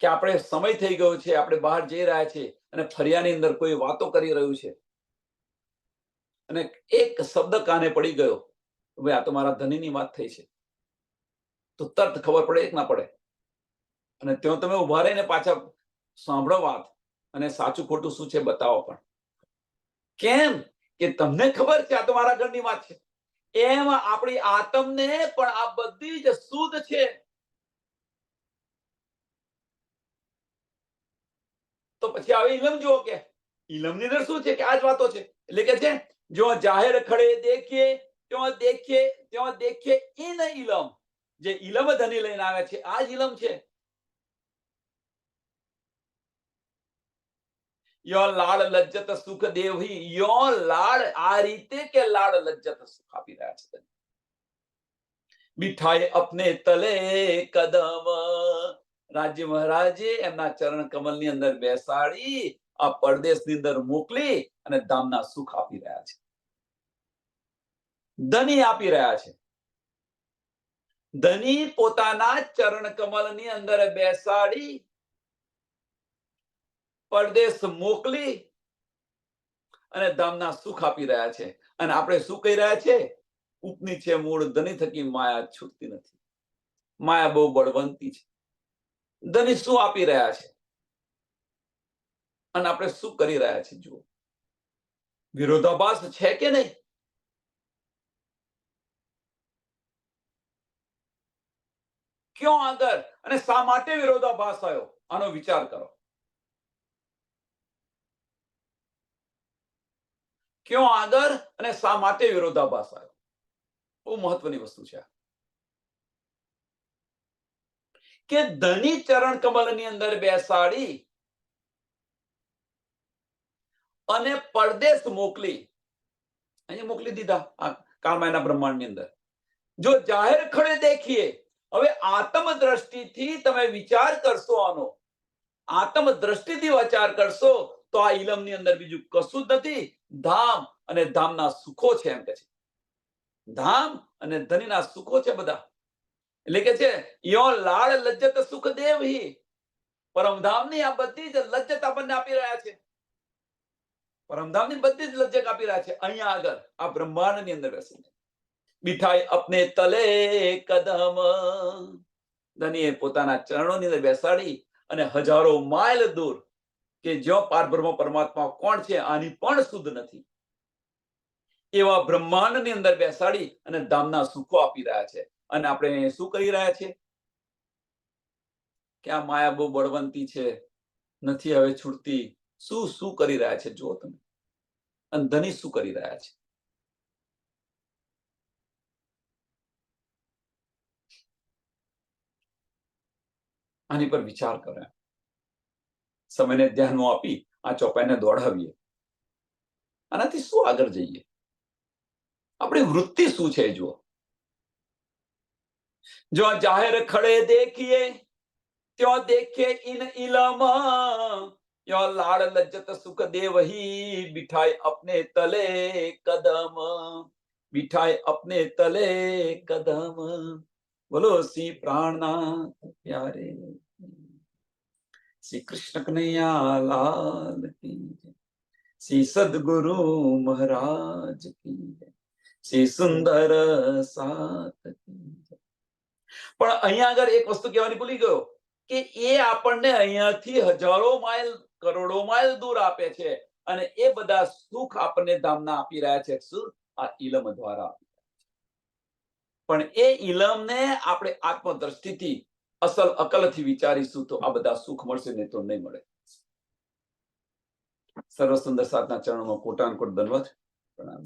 કે આપણે સમય થઈ ગયો છે, આપણે બહાર જઈ રહ્યા છે અને ફરિયાની અંદર કોઈ વાતો કરી રહ્યું છે અને એક શબ્દ કાને પડી ગયો, ભાઈ આ તો મારા ધનીની વાત થઈ છે, તો તરત ખબર પડે એક ના પડે, અને ત્યાં તમે ઉભા રહીને પાછા સાંભળો વાત અને સાચું ખોટું શું છે બતાવો. પણ કેમ કે તમને ખબર છે આ તો મારા ઘરની વાત છે, એમ આપણી આત્મને પણ આ બધી જ શુદ્ધ છે. તો પછી હવે ઇલમ જુઓ કે ઇલમની અંદર શું છે કે આ જ વાતો છે. એટલે કે છે જો જાહેર ખડે દેખીએ ત્યો દેખીએ ઇન ઇલમ, જે ઇલમ ધની લઈને આવે છે આ જ ઇલમ છે. યો લાડ લજ્જત સુખ દેવહી, યો લાડ આ રીતે કે લાડ લજ્જત સુખ આપી રહ્યા છે. બિઠાય અપને તલે કદમ, રાજ્ય મહારાજે એમના ચરણ કમલની અંદર બેસાડી આ પરદેશની અંદર મોકલી અને ધામના સુખ આપી રહ્યા છે, ધની આપી રહ્યા છે. ધની પોતાના ચરણ કમલની અંદર બેસાડી પરદેશ મોકલી અને ધામના સુખ આપી રહ્યા છે. અને આપણે શું કહી રહ્યા છે? ઉપની છે મૂળ ધની થકી માયા છૂટતી નથી. માયા બહુ બળવંતી છે. ધની શું આપી રહ્યા છે અને આપણે શું કરી રહ્યા છીએ? જુઓ, વિરોધાભાસ છે કે નહીં? ક્યાં આગળ અને શા માટે વિરોધાભાસ આવ્યો? આનો વિચાર કરો. ક્યાં આગળ અને શા માટે વિરોધાભાસ આવ્યો? બહુ મહત્વની વસ્તુ છે કે ધની ચરણ કમલની અંદર બેસાડી અને પરદેશ મોકલી, અહીંયા મોકલી દીધા આ કાળમાયના બ્રહ્માંડની અંદર. જો જાહેર ખડે દેખીએ, હવે આત્મ દ્રષ્ટિથી તમે વિચાર કરશો, આનો આત્મ દ્રષ્ટિથી વિચાર કરશો તો આ ઇલમની અંદર બીજું કશું જ નથી, ધામ અને ધામના સુખો છે. એમ કે છે ધામ અને ધનીના સુખો છે બધા. એટલે કે છે યો લાડ લજ્જત સુખ દેવહી, પરમધામની આ બધી જ લજ્જત આપણને આપી રહ્યા છે. પરમધામની બધી જ લજ્જત આપી રહ્યા છે અહીંયા આગળ આ બ્રહ્માંડની અંદર બેસીને. બિઠાય અપને તલે કદમ, ધનીએ પોતાના ચરણોની અંદર બેસાડી અને હજારો માઇલ દૂર કે જ્યાં પારબ્રહ્મ પરમાત્મા કોણ છે આની પણ શુદ્ધ નથી એવા બ્રહ્માંડની અંદર બેસાડી અને ધામના સુખો આપી રહ્યા છે. અને આપણે શું કરી રહ્યા છે કે આ માયા બહુ બળવંતી છે, નથી હવે છૂટતી. શું શું કરી રહ્યા છે જુઓ તમે. અને ધની શું કરી રહ્યા છે? આની પર વિચાર કરે, સમયને ધ્યાનમાં આપી આ ચોપાઈને દોડાવીએ. આનાથી શું આગળ જઈએ? આપણી વૃત્તિ શું છે જુઓ. જો જાહેર ખડે દેખીએ ત્યો દેખીએ ઇન ઇલમ, યો લાડ લજ્જત સુખ દેવહી, બિઠાય અપને તલે કદમ, બિઠાય અપને તલે કદમ. બોલો શ્રી પ્રાણનાથ પ્યારે શ્રી કૃષ્ણ કનૈયા લાલ કી જય, શ્રી સદગુરુ મહારાજ કી જય, શ્રી સુંદર સાત કી જય. પણ અહીંયા આગળ એક વસ્તુ કહેવાની ભૂલી ગયો કે એ આપણને અહીંયાથી હજારો માઇલ કરોડો માઇલ દૂર આપે છે અને એ બધા સુખ આપણને ધામના આપી રહ્યા છે. શું? આ ઇલમ દ્વારા. પણ એ ઇલમને આપણે આત્મદ્રષ્ટિથી અસલ અકલથી વિચારીશું તો આ બધા સુખ મળશે, નહીં તો નહીં મળે. સર્વ સુંદર સાતના ચરણોમાં કોટાનકોટ દંડવત પ્રણામ.